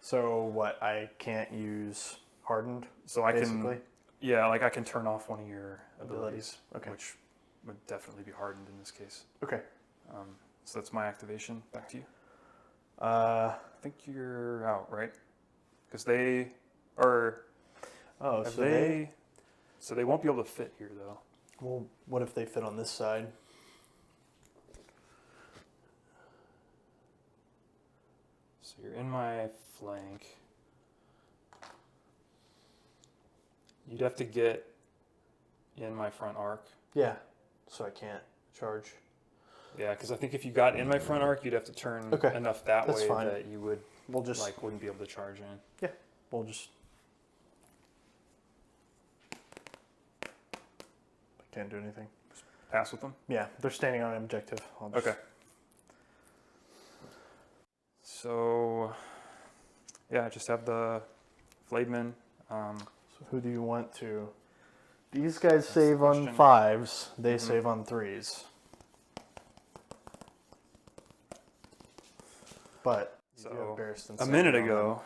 Speaker 2: So what, I can't use Hardened,
Speaker 1: So I
Speaker 2: basically?
Speaker 1: I can turn off one of your abilities.
Speaker 2: Okay.
Speaker 1: Which would definitely be hardened in this case.
Speaker 2: Okay.
Speaker 1: So that's my activation. Back to you.
Speaker 2: I
Speaker 1: think you're out, right? Because they are.
Speaker 2: Oh,
Speaker 1: So they won't be able to fit here, though.
Speaker 2: Well, what if they fit on this side?
Speaker 1: So you're in my flank. You'd have to get in my front arc.
Speaker 2: Yeah. So I can't charge.
Speaker 1: Yeah, because I think if you got in my front arc, you'd have to turn enough that way that you would wouldn't be able to charge in.
Speaker 2: Yeah. We'll just. I can't do anything.
Speaker 1: Just pass with them.
Speaker 2: Yeah, they're standing on an objective.
Speaker 1: Okay. So, yeah, I just have the Flademan.
Speaker 2: So who do you want to? These guys save on 5s. They save on 3s. But
Speaker 1: so a minute ago,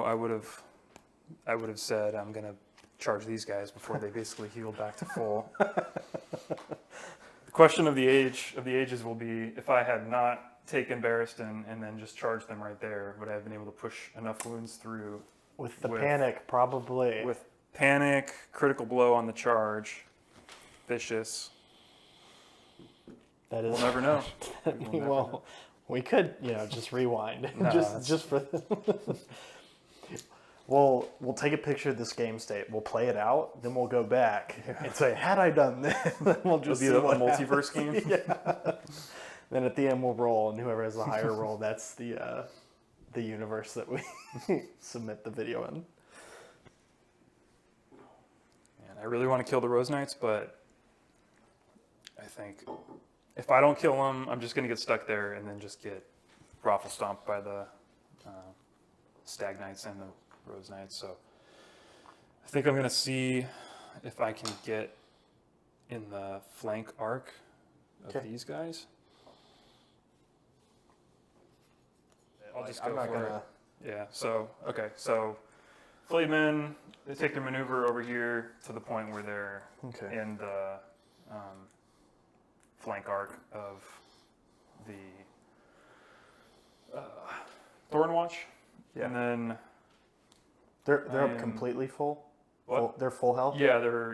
Speaker 1: I would have said I'm gonna charge these guys before they basically healed back to full. The question of the ages will be, if I had not taken Barristan and then just charged them right there, would I have been able to push enough wounds through?
Speaker 2: With the panic, probably.
Speaker 1: With panic, critical blow on the charge, vicious.
Speaker 2: That is.
Speaker 1: We'll never know.
Speaker 2: Well, we could, just rewind.
Speaker 1: No,
Speaker 2: just for. We'll take a picture of this game state. We'll play it out, then we'll go back and say, "Had I done this?" Then we'll just
Speaker 1: be a multiverse game.
Speaker 2: Yeah. Then at the end we'll roll, and whoever has the higher roll, that's the universe that we submit the video in.
Speaker 1: And I really want to kill the Rose Knights, but I think if I don't kill them, I'm just going to get stuck there and then just get raffle stomped by the Stag Knights and the Rose Knights. So I think I'm going to see if I can get in the flank arc of these guys. I'll just go for it. Yeah, so Flademen, they take their maneuver over here to the point where they're in the flank arc of the Thornwatch. Yeah. And then
Speaker 2: they're up completely full?
Speaker 1: What?
Speaker 2: They're full health?
Speaker 1: Yeah, they're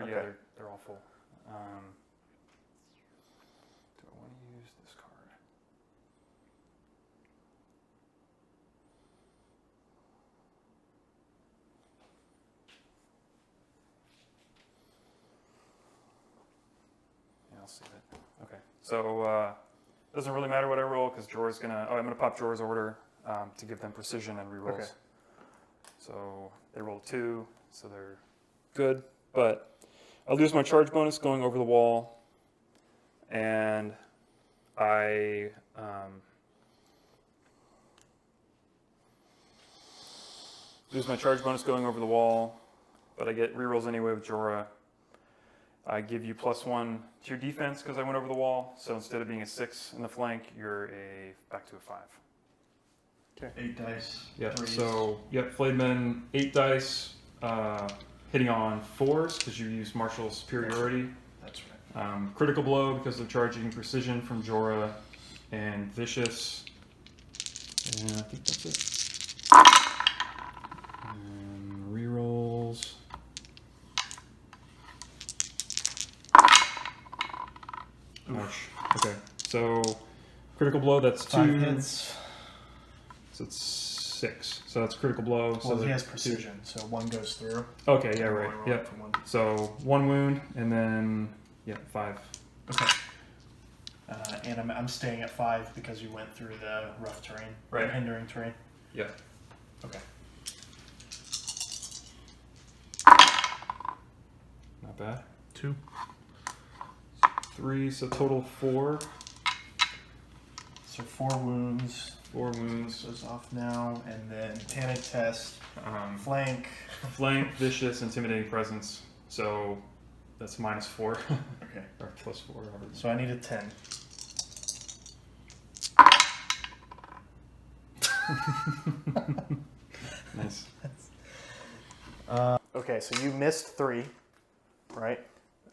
Speaker 1: all full. Do I want to use this card? Yeah, I'll see that. Okay, so it doesn't really matter what I roll because Jorah's gonna. Oh, I'm gonna pop Jorah's order to give them precision and rerolls. Okay. So they roll 2, so they're good, but I lose my charge bonus going over the wall, and I lose my charge bonus going over the wall, but I get rerolls anyway with Jorah, I give you +1 to your defense because I went over the wall. So instead of being a 6 in the flank, you're back to a 5.
Speaker 2: Okay.
Speaker 3: 8 dice.
Speaker 1: Yep.
Speaker 3: Threes.
Speaker 1: So Flayed Men 8 dice, hitting on 4s because you use martial superiority.
Speaker 3: That's right.
Speaker 1: Critical blow because of charging precision from Jorah, and vicious. And I think that's it. And rerolls. Ouch. Okay. So critical blow. That's 2
Speaker 3: 5 hits.
Speaker 1: So it's 6. So that's critical blow.
Speaker 3: Well,
Speaker 1: so
Speaker 3: he has precision, so 1 goes through.
Speaker 1: Okay. Yeah. Right.
Speaker 3: One roll
Speaker 1: Yep.
Speaker 3: for 1.
Speaker 1: So 1 wound, and then 5.
Speaker 3: Okay. And I'm staying at 5 because you went through the rough terrain,
Speaker 1: Right.
Speaker 3: the hindering terrain.
Speaker 1: Yeah.
Speaker 3: Okay.
Speaker 1: Not bad.
Speaker 3: 2.
Speaker 1: 3. So total 4.
Speaker 3: So 4 wounds.
Speaker 1: 4 wounds.
Speaker 3: Goes off now, and then panic test, flank.
Speaker 1: Flank, vicious, intimidating presence. So that's -4.
Speaker 3: Okay.
Speaker 1: Or +4, whatever.
Speaker 3: So I need a 10.
Speaker 1: Nice.
Speaker 2: Okay, so you missed 3, right?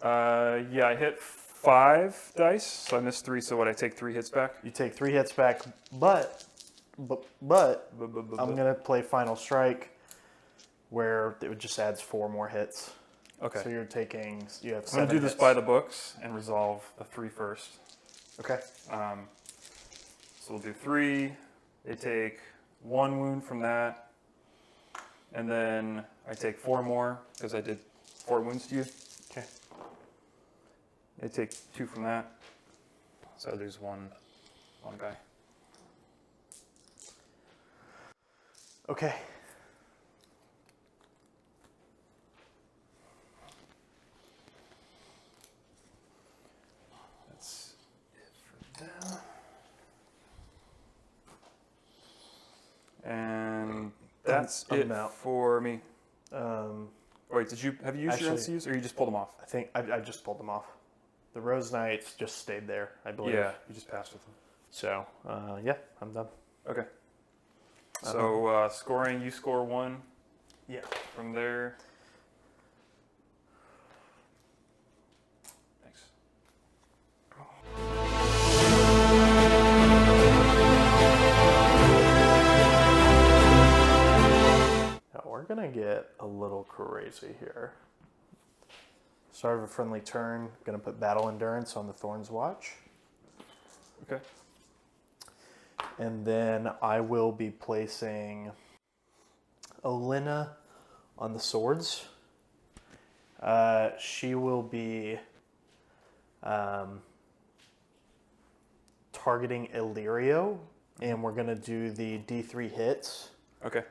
Speaker 1: Yeah, I hit 5 dice, so I missed 3. So what? I take 3 hits back.
Speaker 2: You take 3 hits back, but I'm gonna play Final Strike, where it just adds 4 more hits.
Speaker 1: Okay.
Speaker 2: So you have
Speaker 1: I'm
Speaker 2: 7
Speaker 1: gonna do this
Speaker 2: hits.
Speaker 1: by the books and resolve the 3 first.
Speaker 2: Okay.
Speaker 1: So we'll do 3. They take 1 wound from that, and then I take 4 more because I did 4 wounds to you.
Speaker 2: Okay.
Speaker 1: They take 2 from that, so there's one guy.
Speaker 2: Okay.
Speaker 1: That's it for them. And that's
Speaker 2: I'm
Speaker 1: it
Speaker 2: out.
Speaker 1: for me. Wait, have you used your
Speaker 2: Actually-
Speaker 1: NCUs or you just pulled them off?
Speaker 2: I think I just pulled them off. The Rose Knights just stayed there, I believe.
Speaker 1: Yeah, you just passed with them.
Speaker 2: So, yeah, I'm done.
Speaker 1: Okay. So scoring, you score 1
Speaker 2: Yeah.
Speaker 1: from there. Thanks.
Speaker 2: Now we're gonna get a little crazy here. Start of a friendly turn. Gonna put Battle Endurance on the Thorn's Watch.
Speaker 1: Okay.
Speaker 2: And then I will be placing Olenna on the swords. She will be targeting Illyrio, and we're gonna do the D3 hits,
Speaker 1: Okay.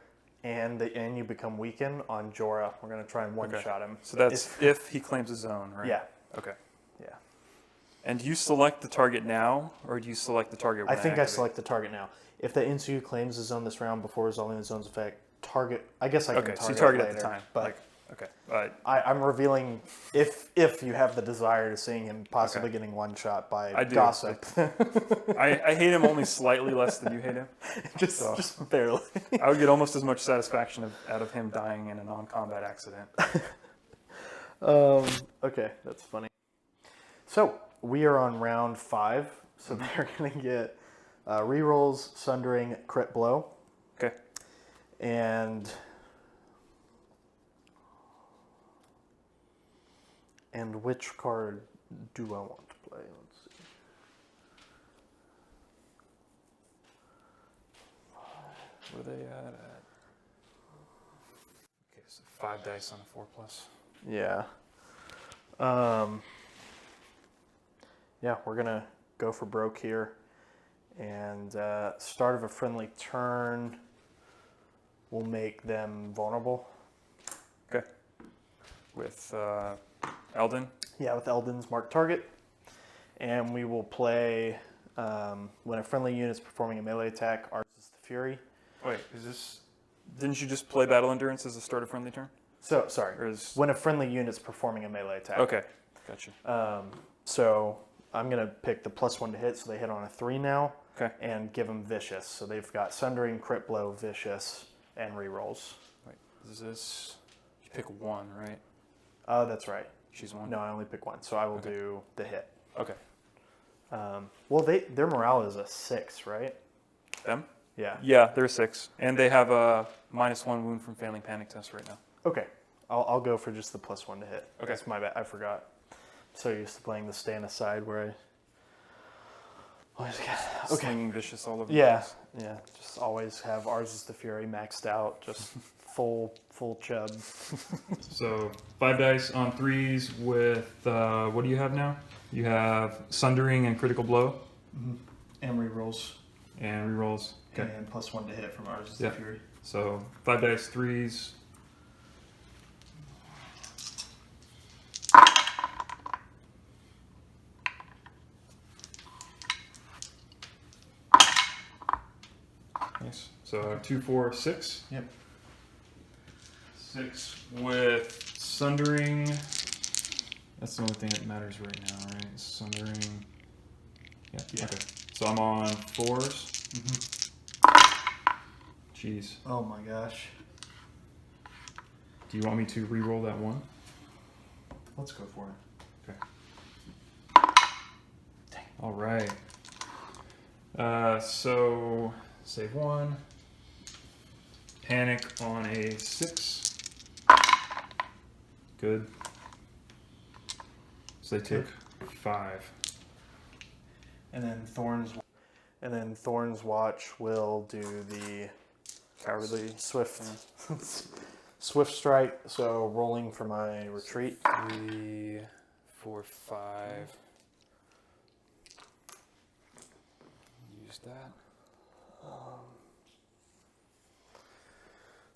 Speaker 2: and you become weakened on Jorah. We're gonna try and one-shot him.
Speaker 1: So that's if he claims his zone, right?
Speaker 2: Yeah,
Speaker 1: Okay.
Speaker 2: yeah.
Speaker 1: And do you select the target now, or do you select the target
Speaker 2: I
Speaker 1: when
Speaker 2: think I
Speaker 1: activate?
Speaker 2: select the target now. If the NCU claims the zone this round before resolving the zone's effect, target. I guess I can
Speaker 1: Okay,
Speaker 2: target
Speaker 1: so you target
Speaker 2: later,
Speaker 1: at the time.
Speaker 2: but
Speaker 1: Like, okay.
Speaker 2: I'm revealing if you have the desire to seeing him possibly
Speaker 1: Okay.
Speaker 2: getting one shot by
Speaker 1: I do.
Speaker 2: gossip,
Speaker 1: I hate him only slightly less than you hate him.
Speaker 2: just barely.
Speaker 1: I would get almost as much satisfaction out of him dying in a non-combat accident.
Speaker 2: Okay, that's funny. So we are on round 5. So they're gonna get rerolls, sundering, crit blow,
Speaker 1: Okay.
Speaker 2: and which card do I want to play? Let's see.
Speaker 1: What are they at? Okay, so 5 dice on a 4+.
Speaker 2: Yeah. Yeah, we're gonna go for broke here, and start of a friendly turn will make them vulnerable.
Speaker 1: Okay. With Eldon.
Speaker 2: Yeah, with Eldon's marked target, and we will play when a friendly unit is performing a melee attack. Ours is the Fury.
Speaker 1: Wait, didn't you just play Battle Endurance as a start of friendly turn?
Speaker 2: So sorry,
Speaker 1: Or is
Speaker 2: when a friendly unit is performing a melee attack.
Speaker 1: okay. Gotcha.
Speaker 2: So I'm going to pick the +1 to hit, so they hit on a 3 now.
Speaker 1: Okay.
Speaker 2: And give them vicious. So they've got Sundering, Crit Blow, Vicious, and rerolls.
Speaker 1: Wait, is this... You pick 1, right?
Speaker 2: Oh, that's right.
Speaker 1: She's 1?
Speaker 2: No, I only pick 1, so I will do the hit.
Speaker 1: Okay.
Speaker 2: Well, their morale is a 6, right?
Speaker 1: Them?
Speaker 2: Yeah.
Speaker 1: Yeah, they're 6. And they have a -1 wound from failing panic test right now.
Speaker 2: Okay. I'll go for just the +1 to hit.
Speaker 1: Okay.
Speaker 2: That's my bad. I forgot. I'm so used to playing the stand aside where I always get
Speaker 1: Slinging vicious all over the
Speaker 2: Yeah,
Speaker 1: place.
Speaker 2: yeah. Just always have ours is the Fury maxed out, just full chub.
Speaker 1: So 5 dice on 3s with, what do you have now? You have Sundering and Critical Blow.
Speaker 3: And rerolls.
Speaker 1: And rerolls. Okay.
Speaker 3: And +1 to hit from ours is
Speaker 1: Yeah.
Speaker 3: the Fury.
Speaker 1: So 5 dice, 3s. Nice. So 2, 4, 6.
Speaker 3: Yep.
Speaker 1: 6 with Sundering. That's the only thing that matters right now, right? Sundering. Yeah.
Speaker 3: Yeah.
Speaker 1: Okay. So I'm on 4s. Jeez.
Speaker 3: Oh my gosh.
Speaker 1: Do you want me to re-roll that 1?
Speaker 3: Let's go for it.
Speaker 1: Okay. Dang. All right. So save 1. Panic on a 6. Good. So they took 5.
Speaker 3: And then Thorns.
Speaker 2: And then Thorn's Watch will do the
Speaker 1: Cowardly.
Speaker 2: Swift Swift Strike, so rolling for my retreat.
Speaker 1: 3, 4, 5. Use that.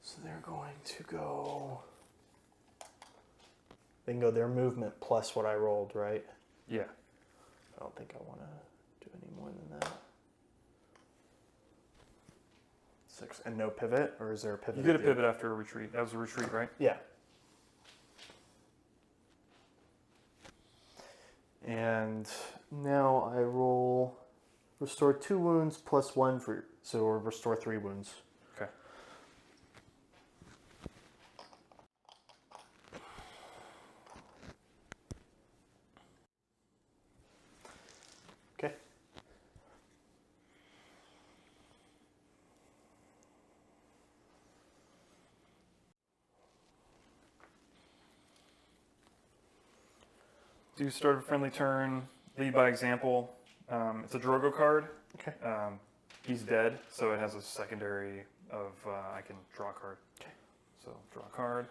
Speaker 2: So they're going to go... They can go their movement plus what I rolled, right?
Speaker 1: Yeah.
Speaker 2: I don't think I want to do any more than that. 6. And no pivot? Or is there a pivot?
Speaker 1: You did a
Speaker 2: at the end?
Speaker 1: pivot after a retreat. That was a retreat, right?
Speaker 2: Yeah. And now I roll restore 2 wounds plus 1 for, so restore 3 wounds.
Speaker 1: Okay.
Speaker 2: Okay.
Speaker 1: Do start a friendly turn, lead by example. It's a Drogo card.
Speaker 2: Okay.
Speaker 1: He's dead, so it has a secondary of I can draw a card.
Speaker 2: Okay.
Speaker 1: So draw a card.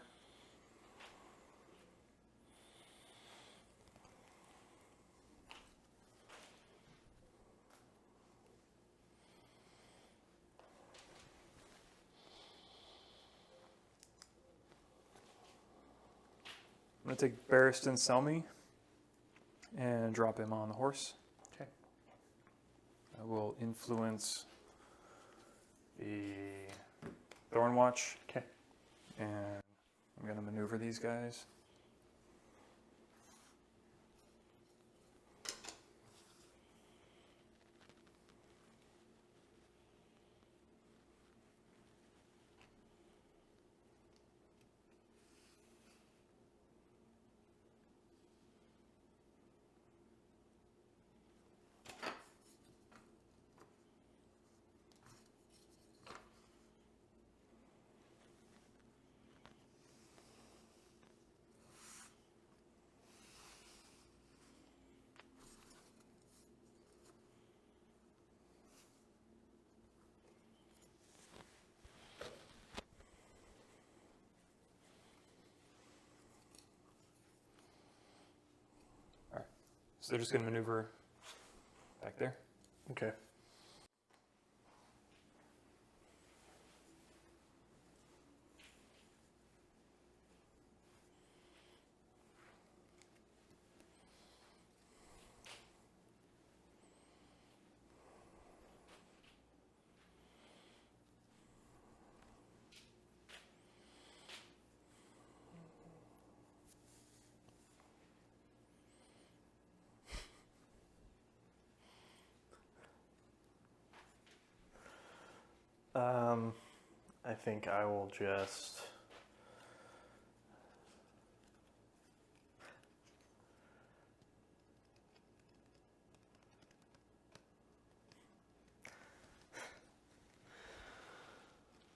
Speaker 1: I'm going to take Barristan Selmy and drop him on the horse.
Speaker 2: Okay.
Speaker 1: I will influence the Thornwatch.
Speaker 2: Okay.
Speaker 1: And I'm going to maneuver these guys. So they're just going to maneuver back there.
Speaker 2: Okay. I think I will just.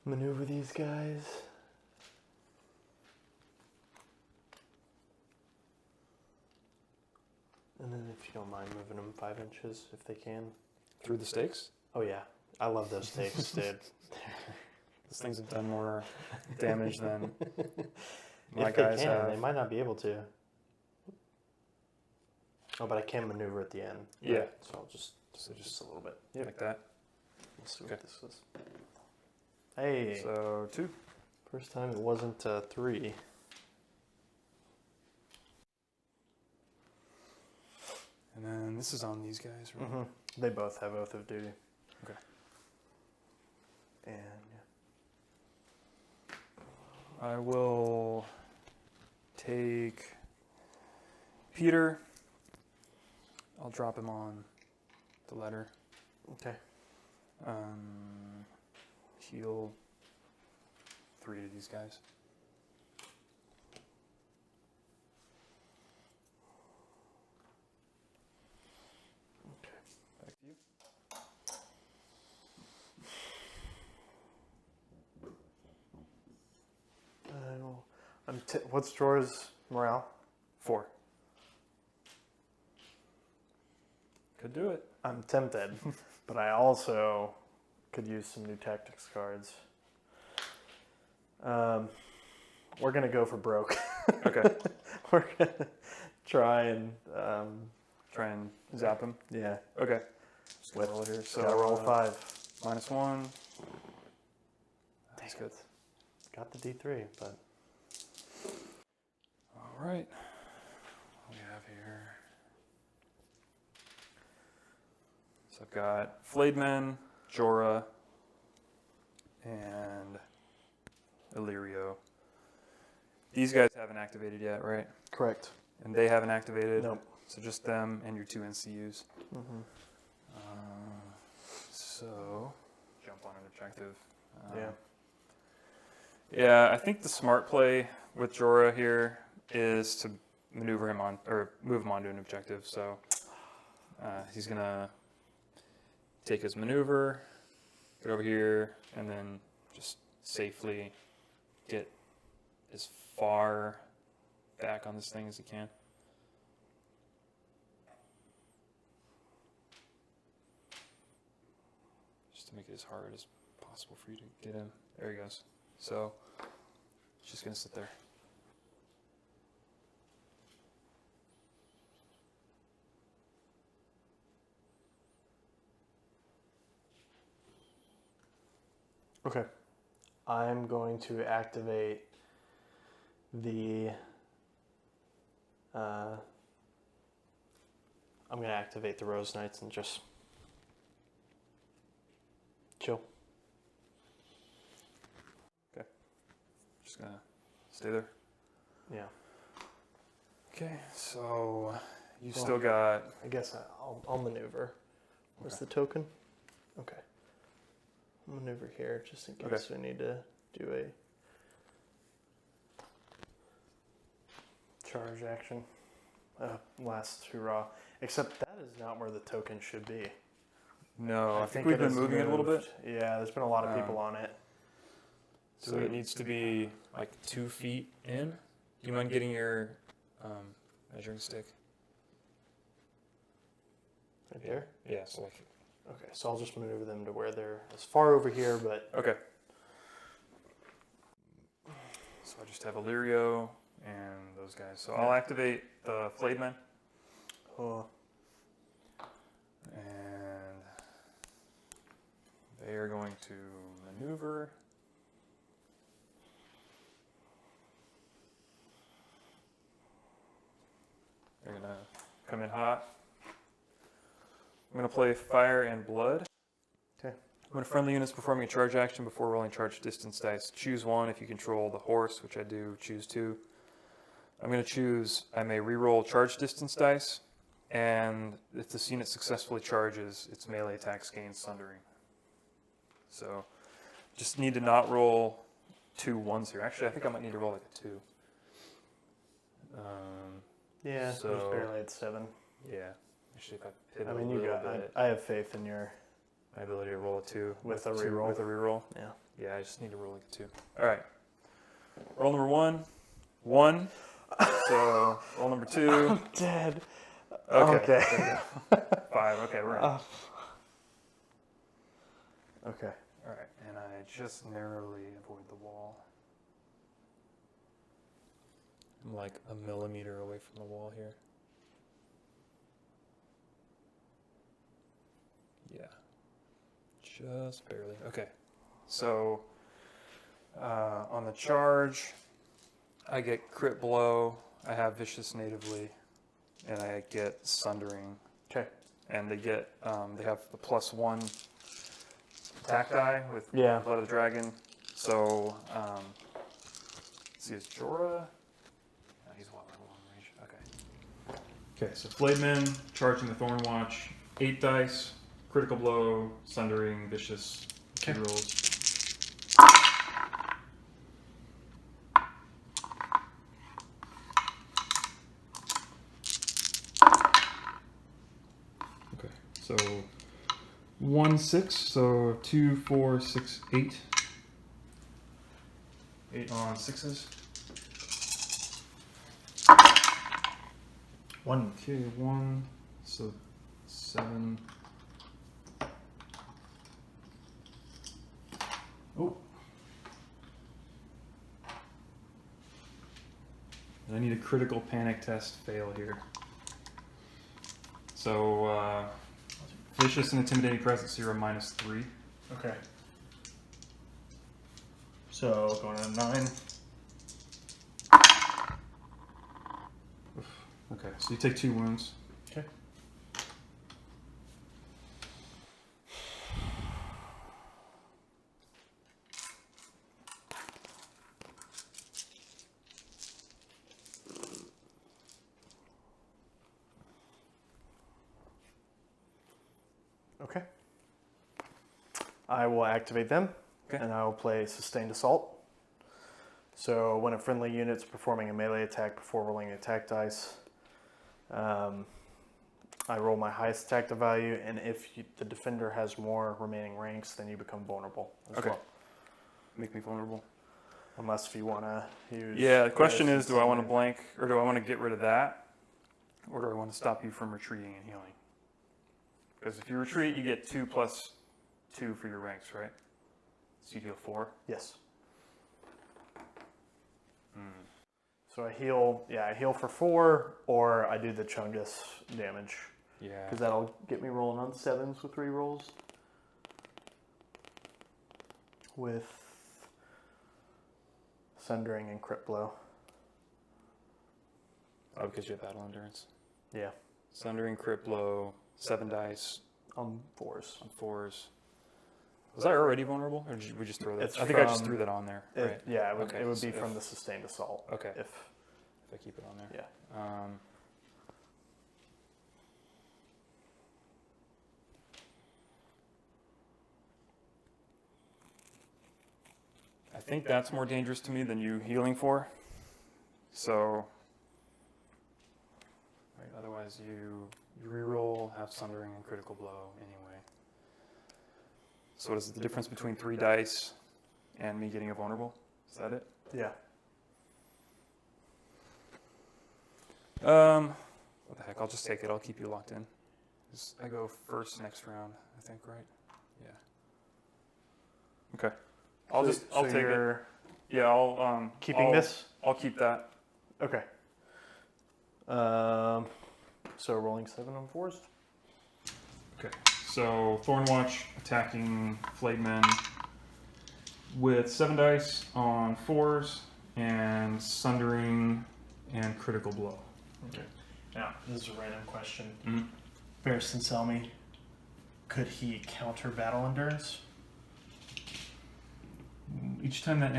Speaker 2: Maneuver these guys. And then if you don't mind moving them 5 inches if they can.
Speaker 1: Through the stakes?
Speaker 2: Oh yeah, I love those stakes, dude.
Speaker 1: Those things have done more damage than my
Speaker 2: If they
Speaker 1: guys
Speaker 2: can,
Speaker 1: have.
Speaker 2: they might not be able to. Oh, but I can maneuver at the end.
Speaker 1: Yeah.
Speaker 2: Right? So I'll just a little bit.
Speaker 1: Yeah, like that.
Speaker 2: We'll see
Speaker 1: Okay.
Speaker 2: what this is. Hey,
Speaker 1: So 2.
Speaker 2: first time it wasn't 3.
Speaker 1: And then this is on these guys, right?
Speaker 2: Mm-hmm. They both have Oath of Duty.
Speaker 1: Okay.
Speaker 2: And
Speaker 1: I will take Peter. I'll drop him on the letter.
Speaker 2: okay.
Speaker 1: Heal 3 to these guys.
Speaker 2: Okay.
Speaker 1: Back to you.
Speaker 2: What's Jorah's morale?
Speaker 1: 4. Could do it.
Speaker 2: I'm tempted, but I also could use some new tactics cards. We're gonna go for broke.
Speaker 1: Okay.
Speaker 2: We're gonna try and
Speaker 1: Try and zap him.
Speaker 2: yeah.
Speaker 1: Okay. Just
Speaker 2: With-
Speaker 1: roll it here. So
Speaker 2: Gotta roll 5.
Speaker 1: -1. That's good.
Speaker 2: Got the D3, but
Speaker 1: All right. What do we have here? So I've got Flayed Men, Jorah, and Illyrio. These guys haven't activated yet, right?
Speaker 2: correct.
Speaker 1: And they haven't activated.
Speaker 2: Nope.
Speaker 1: So just them and your 2 NCUs.
Speaker 2: Mm-hmm.
Speaker 1: So jump on an objective.
Speaker 2: Yeah.
Speaker 1: Yeah, I think the smart play with Jorah here is to maneuver him on or move him onto an objective. So he's gonna take his maneuver, get over here, and then just safely get as far back on this thing as he can. Just to make it as hard as possible for you to get him. There he goes. So he's just gonna sit there.
Speaker 2: Okay. I'm going to activate the. I'm going to activate the Rose Knights and just chill.
Speaker 1: Just gonna stay there.
Speaker 2: Yeah.
Speaker 1: Okay, so you
Speaker 2: Well,
Speaker 1: still got.
Speaker 2: I guess I'll maneuver. What's
Speaker 1: Okay.
Speaker 2: the token? Okay. I'll maneuver here just in case we need to do a charge action. Last hurrah. Except that is not where the token should be.
Speaker 1: No, I think we've been
Speaker 2: is
Speaker 1: moving it a little bit.
Speaker 2: moved. Yeah, there's been a lot of people on it.
Speaker 1: So it needs to be like 2 feet in. Do you mind getting your measuring stick?
Speaker 2: Right there?
Speaker 1: Yeah, so like.
Speaker 2: Okay, so I'll just maneuver them to where they're as far over here, but
Speaker 1: Okay. So I just have Illyrio and those guys. So I'll activate the Flayed Men. And they are going to maneuver. They're going to come in hot. I'm going to play Fire and Blood.
Speaker 2: Okay.
Speaker 1: When a friendly unit is performing a charge action before rolling charge distance dice, choose 1 if you control the horse, which I do, choose 2. I'm going to choose, I may reroll charge distance dice, and if this unit successfully charges, its melee attacks gain sundering. So Just need to not roll 2 1s here. Actually, I think I might need to roll like a 2.
Speaker 2: Yeah,
Speaker 1: so
Speaker 2: just barely at 7.
Speaker 1: Yeah. Actually, if I pivot
Speaker 2: I mean,
Speaker 1: a
Speaker 2: you
Speaker 1: little
Speaker 2: got.
Speaker 1: bit,
Speaker 2: I have faith in your.
Speaker 1: my ability to roll a 2
Speaker 2: With a
Speaker 1: two-
Speaker 2: reroll.
Speaker 1: With a reroll.
Speaker 2: Yeah.
Speaker 1: Yeah, I just need to roll like a 2. All right. Roll number 1. 1. So roll number 2.
Speaker 2: I'm dead.
Speaker 1: Okay.
Speaker 2: Okay.
Speaker 1: 5. Okay, we're in.
Speaker 2: Okay.
Speaker 1: All right, and I just narrowly avoid the wall. I'm like a millimeter away from the wall here. Yeah, just barely. Okay, so on the charge, I get crit blow. I have vicious natively, and I get sundering.
Speaker 2: Okay.
Speaker 1: And they get they have the +1 attack die with
Speaker 2: Yeah.
Speaker 1: Blood of the Dragon. So let's see, is Jorah? No, he's what, level 1 range. Okay. Okay, so Flademan charging the Thorn Watch, 8 dice, critical blow, sundering, vicious, 2 rolls. Okay, so 1 6, so 2 4 6 8. 8 on 6s.
Speaker 2: 1.
Speaker 1: Okay, 1, so 7. Oh. And I need a critical panic test fail here. So, vicious and intimidating presence 0 -3.
Speaker 2: Okay. So going to 9.
Speaker 1: Okay, so you take 2 wounds.
Speaker 2: Okay. Okay. I will activate them,
Speaker 1: Okay.
Speaker 2: and I will play Sustained Assault. So when a friendly unit's performing a melee attack before rolling an attack dice, I roll my highest attack value, and if the defender has more remaining ranks, then you become vulnerable as
Speaker 1: Okay.
Speaker 2: well.
Speaker 1: Make me vulnerable.
Speaker 2: Unless if you want to use...
Speaker 1: Yeah, the question is,
Speaker 2: resist
Speaker 1: do I want to
Speaker 2: something.
Speaker 1: blank, or do I want to get rid of that? Or do I want to stop you from retreating and healing? Because if you retreat, you get 2 + 2 for your ranks, right? So you deal 4.
Speaker 2: Yes. So I heal for 4, or I do the Chungus damage.
Speaker 1: Yeah.
Speaker 2: Because that'll get me rolling on 7s with rerolls. With Sundering and Crit Blow.
Speaker 1: Oh, because you have battle endurance.
Speaker 2: Yeah.
Speaker 1: Sundering, crit blow, 7 dice
Speaker 2: On 4s.
Speaker 1: on 4s. Was I already vulnerable, or did we just throw that?
Speaker 2: It's
Speaker 1: I think I just
Speaker 2: from-
Speaker 1: through that on there. Right.
Speaker 2: Yeah, it would,
Speaker 1: Okay,
Speaker 2: it would
Speaker 1: so
Speaker 2: be from
Speaker 1: if-
Speaker 2: the Sustained Assault.
Speaker 1: Okay.
Speaker 2: If
Speaker 1: I keep it on there.
Speaker 2: Yeah.
Speaker 1: I think that's more dangerous to me than you healing 4. So, right, otherwise you reroll, have sundering and critical blow anyway. So what is the difference between 3 dice and me getting a vulnerable? Is that it?
Speaker 2: Yeah.
Speaker 1: What the heck? I'll just take it. I'll keep you locked in. I go first next round, I think, right? Yeah. Okay. I'll take it. Yeah, I'll
Speaker 2: Keeping
Speaker 1: I'll-
Speaker 2: this?
Speaker 1: I'll keep that.
Speaker 2: Okay. So rolling 7 on 4s.
Speaker 1: Okay. So Thornwatch attacking Flademen with 7 dice on 4s and sundering and critical blow.
Speaker 3: Okay. Now, this is a random question.
Speaker 1: Mm-hmm.
Speaker 3: Barristan Selmy, could he counter battle endurance?
Speaker 1: Each time that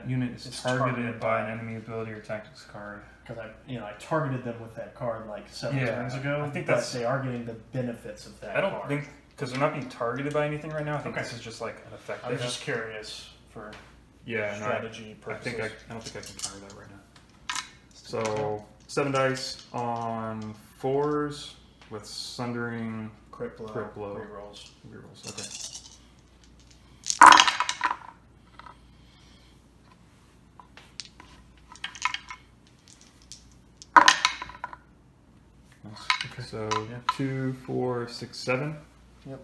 Speaker 1: unit is
Speaker 3: It's
Speaker 1: targeted
Speaker 3: targeted
Speaker 1: by
Speaker 3: by-
Speaker 1: an enemy ability or tactics card.
Speaker 3: Because I targeted them with that card like 7
Speaker 1: Yeah,
Speaker 3: turns ago.
Speaker 1: I think
Speaker 3: but
Speaker 1: that's-
Speaker 3: they are getting the benefits of that
Speaker 1: I don't
Speaker 3: card.
Speaker 1: think because they're not being targeted by anything right now. I think
Speaker 3: Okay.
Speaker 1: this is just like an effect.
Speaker 3: I was just curious for strategy
Speaker 1: I
Speaker 3: purposes.
Speaker 1: I don't think I can counter that right now. So 7 dice on 4s with sundering
Speaker 3: Crit blow. Rerolls.
Speaker 1: rerolls. Okay. Nice. Okay. So 2, 4, 6, 7.
Speaker 2: Yep.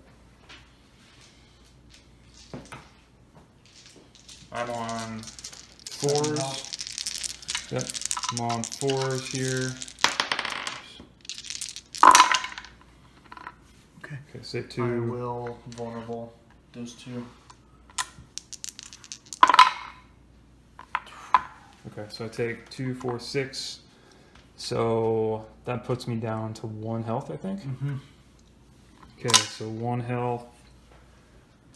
Speaker 1: I'm on 4s. Yep. I'm on 4s here.
Speaker 3: Okay.
Speaker 1: Okay, save
Speaker 3: I
Speaker 1: 2.
Speaker 3: will vulnerable those 2.
Speaker 1: Okay, so I take 2, 4, 6. So that puts me down to 1 health, I think.
Speaker 3: Mm-hmm.
Speaker 1: Okay, so 1 health.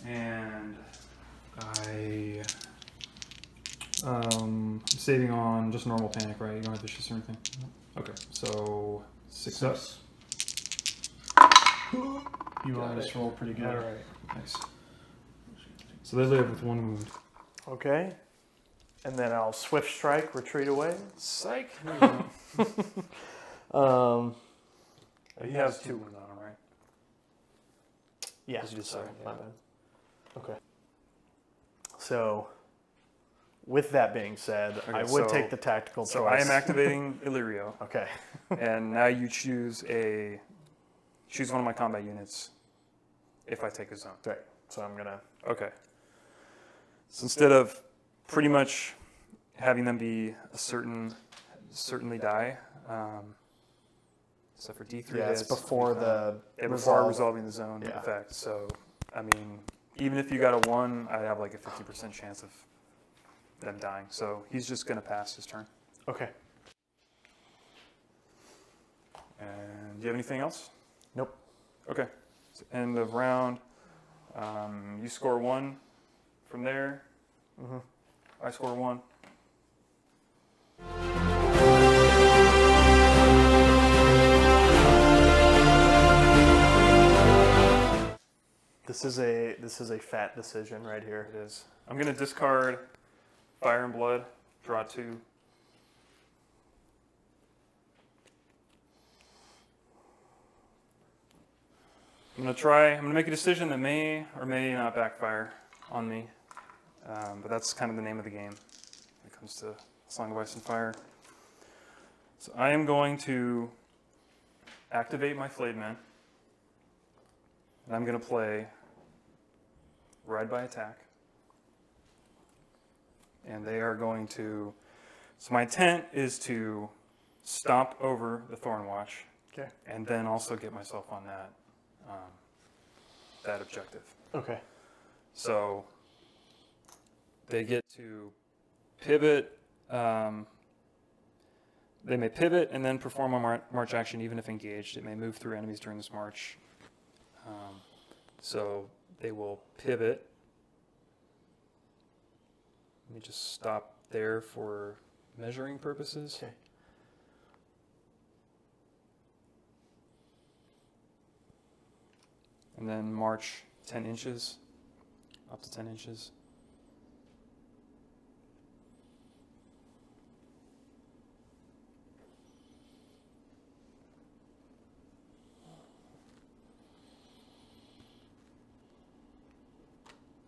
Speaker 1: And I'm saving on just normal panic, right? You don't have vicious or anything? Okay, so 6 up.
Speaker 3: You always roll pretty good.
Speaker 1: Alright, nice. So they live with 1 wound.
Speaker 2: Okay. And then I'll swift strike, retreat away.
Speaker 1: Psych!
Speaker 2: He
Speaker 1: He has 2 wounds on him, right?
Speaker 2: Yeah.
Speaker 1: As you just
Speaker 2: sorry,
Speaker 1: said,
Speaker 2: my
Speaker 1: yeah.
Speaker 2: bad. Okay. So, with that being said,
Speaker 1: Okay,
Speaker 2: I would
Speaker 1: so-
Speaker 2: take the tactical choice.
Speaker 1: So I am activating Illyrio,
Speaker 2: Okay.
Speaker 1: and now you choose one of my combat units if I take a zone.
Speaker 2: Right. So I'm gonna.
Speaker 1: Okay. So instead of pretty much having them be a certainly die, except for D3
Speaker 2: Yeah, it's
Speaker 1: hits,
Speaker 2: before the
Speaker 1: before
Speaker 2: resolve.
Speaker 1: resolving the zone
Speaker 2: Yeah.
Speaker 1: effect. So, I mean, even if you got a 1, I'd have like a 50% chance of them dying. So he's just going to pass his turn.
Speaker 2: Okay.
Speaker 1: And do you have anything else?
Speaker 2: Nope.
Speaker 1: Okay. So end of round. You score 1 from there.
Speaker 2: Mm-hmm.
Speaker 1: I score 1.
Speaker 2: This is a fat decision right here.
Speaker 1: It is. I'm going to discard Fire and Blood, draw 2. I'm going to make a decision that may or may not backfire on me. But that's kind of the name of the game when it comes to Song of Ice and Fire. So I am going to activate my Flayed Men. And I'm going to play Ride by Attack. And they are going to... So my intent is to stomp over the Thornwatch.
Speaker 2: Okay.
Speaker 1: And then also get myself on that objective.
Speaker 2: Okay.
Speaker 1: So they get to pivot. They may pivot and then perform a march action even if engaged. It may move through enemies during this march. So they will pivot. Let me just stop there for measuring purposes.
Speaker 2: Okay.
Speaker 1: And then march 10 inches, up to 10 inches.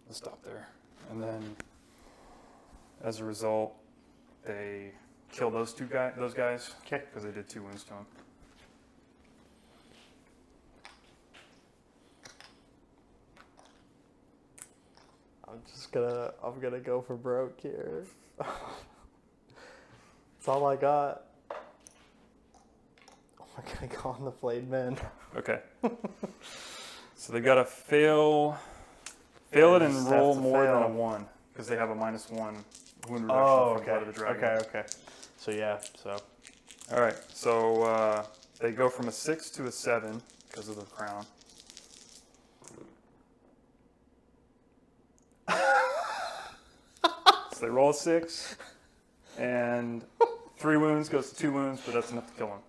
Speaker 1: Let's stop there. And then, as a result, they kill those guys.
Speaker 2: Okay.
Speaker 1: Because they did 2 wounds to them.
Speaker 2: I'm gonna go for broke here. That's all I got. I'm gonna go on the Flayed Men.
Speaker 1: Okay. So they got to fail it and
Speaker 2: just
Speaker 1: roll
Speaker 2: have to
Speaker 1: more than a
Speaker 2: fail.
Speaker 1: 1. Because they have a -1 wound reduction
Speaker 2: Oh,
Speaker 1: from Blood of the Dragon.
Speaker 2: Okay. So yeah, so
Speaker 1: All right, so they go from a 6 to a 7 because of the crown. So they roll a 6, and 3 wounds goes to 2 wounds, but that's enough to kill him.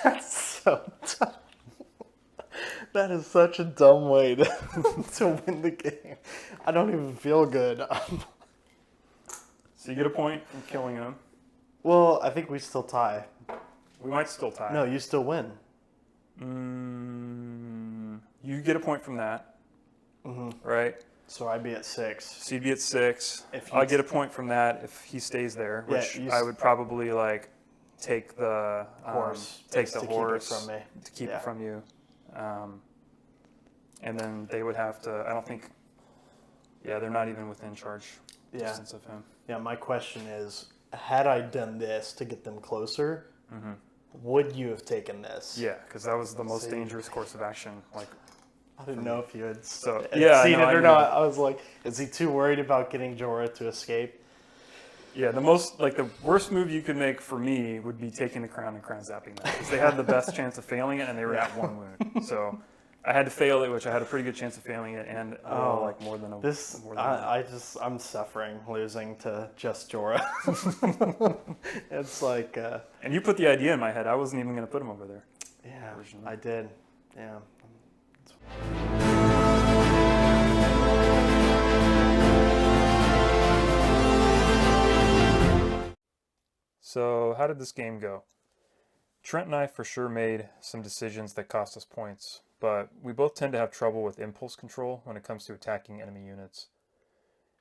Speaker 2: that's so tough. That is such a dumb way to win the game. I don't even feel good.
Speaker 1: So you get a point from killing him.
Speaker 2: Well, I think we still tie.
Speaker 1: We might still tie.
Speaker 2: No, you still win.
Speaker 1: You get a point from that, right?
Speaker 2: So I'd be at 6.
Speaker 1: So you'd be at 6.
Speaker 2: If
Speaker 1: I get a point from that if he stays there,
Speaker 2: Yeah,
Speaker 1: which
Speaker 2: you
Speaker 1: I would probably like take the
Speaker 2: Horse,
Speaker 1: take
Speaker 2: just
Speaker 1: the
Speaker 2: to keep it
Speaker 1: horse
Speaker 2: from me.
Speaker 1: to keep
Speaker 2: Yeah.
Speaker 1: it from you, and then they would have to. I don't think. Yeah, they're not even within charge distance of him.
Speaker 2: Yeah, my question is, had I done this to get them closer, would you have taken this?
Speaker 1: Yeah, because that was the most
Speaker 2: See?
Speaker 1: dangerous course of action. Like,
Speaker 2: I didn't know if you had
Speaker 1: So,
Speaker 2: had
Speaker 1: yeah,
Speaker 2: seen
Speaker 1: no,
Speaker 2: it
Speaker 1: I
Speaker 2: or
Speaker 1: knew.
Speaker 2: not. I was like, is he too worried about getting Jorah to escape?
Speaker 1: yeah, the worst move you could make for me would be taking the crown and crown zapping that, because they had the best chance of failing it, and they were at 1 wound. So I had to fail it, which I had a pretty good chance of failing it, and like more than a
Speaker 2: This,
Speaker 1: more than
Speaker 2: I'm suffering losing to just Jorah. It's like,
Speaker 1: And you put the idea in my head. I wasn't even going to put him over there.
Speaker 2: yeah,
Speaker 1: Originally.
Speaker 2: I did. Yeah.
Speaker 1: So how did this game go? Trent and I for sure made some decisions that cost us points, but we both tend to have trouble with impulse control when it comes to attacking enemy units.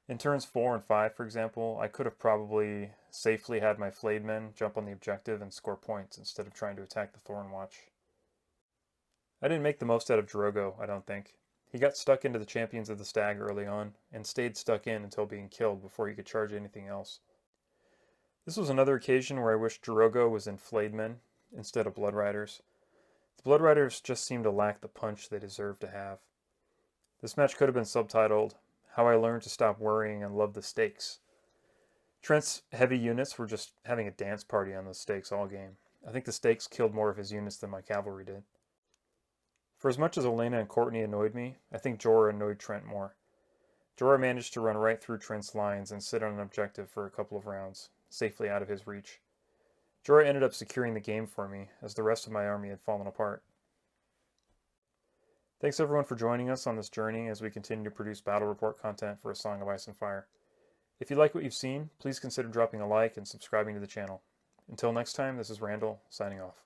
Speaker 1: In turns 4 and 5, for example, I could have probably safely had my flayed men jump on the objective and score points instead of trying to attack the Thorn Watch. I didn't make the most out of Drogo, I don't think. He got stuck into the Champions of the Stag early on, and stayed stuck in until being killed before he could charge anything else. This was another occasion where I wished Drogo was in flayed men instead of Blood Riders. The Blood Riders just seemed to lack the punch they deserve to have. This match could have been subtitled, How I Learned to Stop Worrying and Love the Stakes. Trent's heavy units were just having a dance party on those stakes all game. I think the stakes killed more of his units than my cavalry did. For as much as Olenna and Courtney annoyed me, I think Jorah annoyed Trent more. Jorah managed to run right through Trent's lines and sit on an objective for a couple of rounds, safely out of his reach. Jorah ended up securing the game for me, as the rest of my army had fallen apart. Thanks everyone for joining us on this journey as we continue to produce battle report content for A Song of Ice and Fire. If you like what you've seen, please consider dropping a like and subscribing to the channel. Until next time, this is Randall, signing off.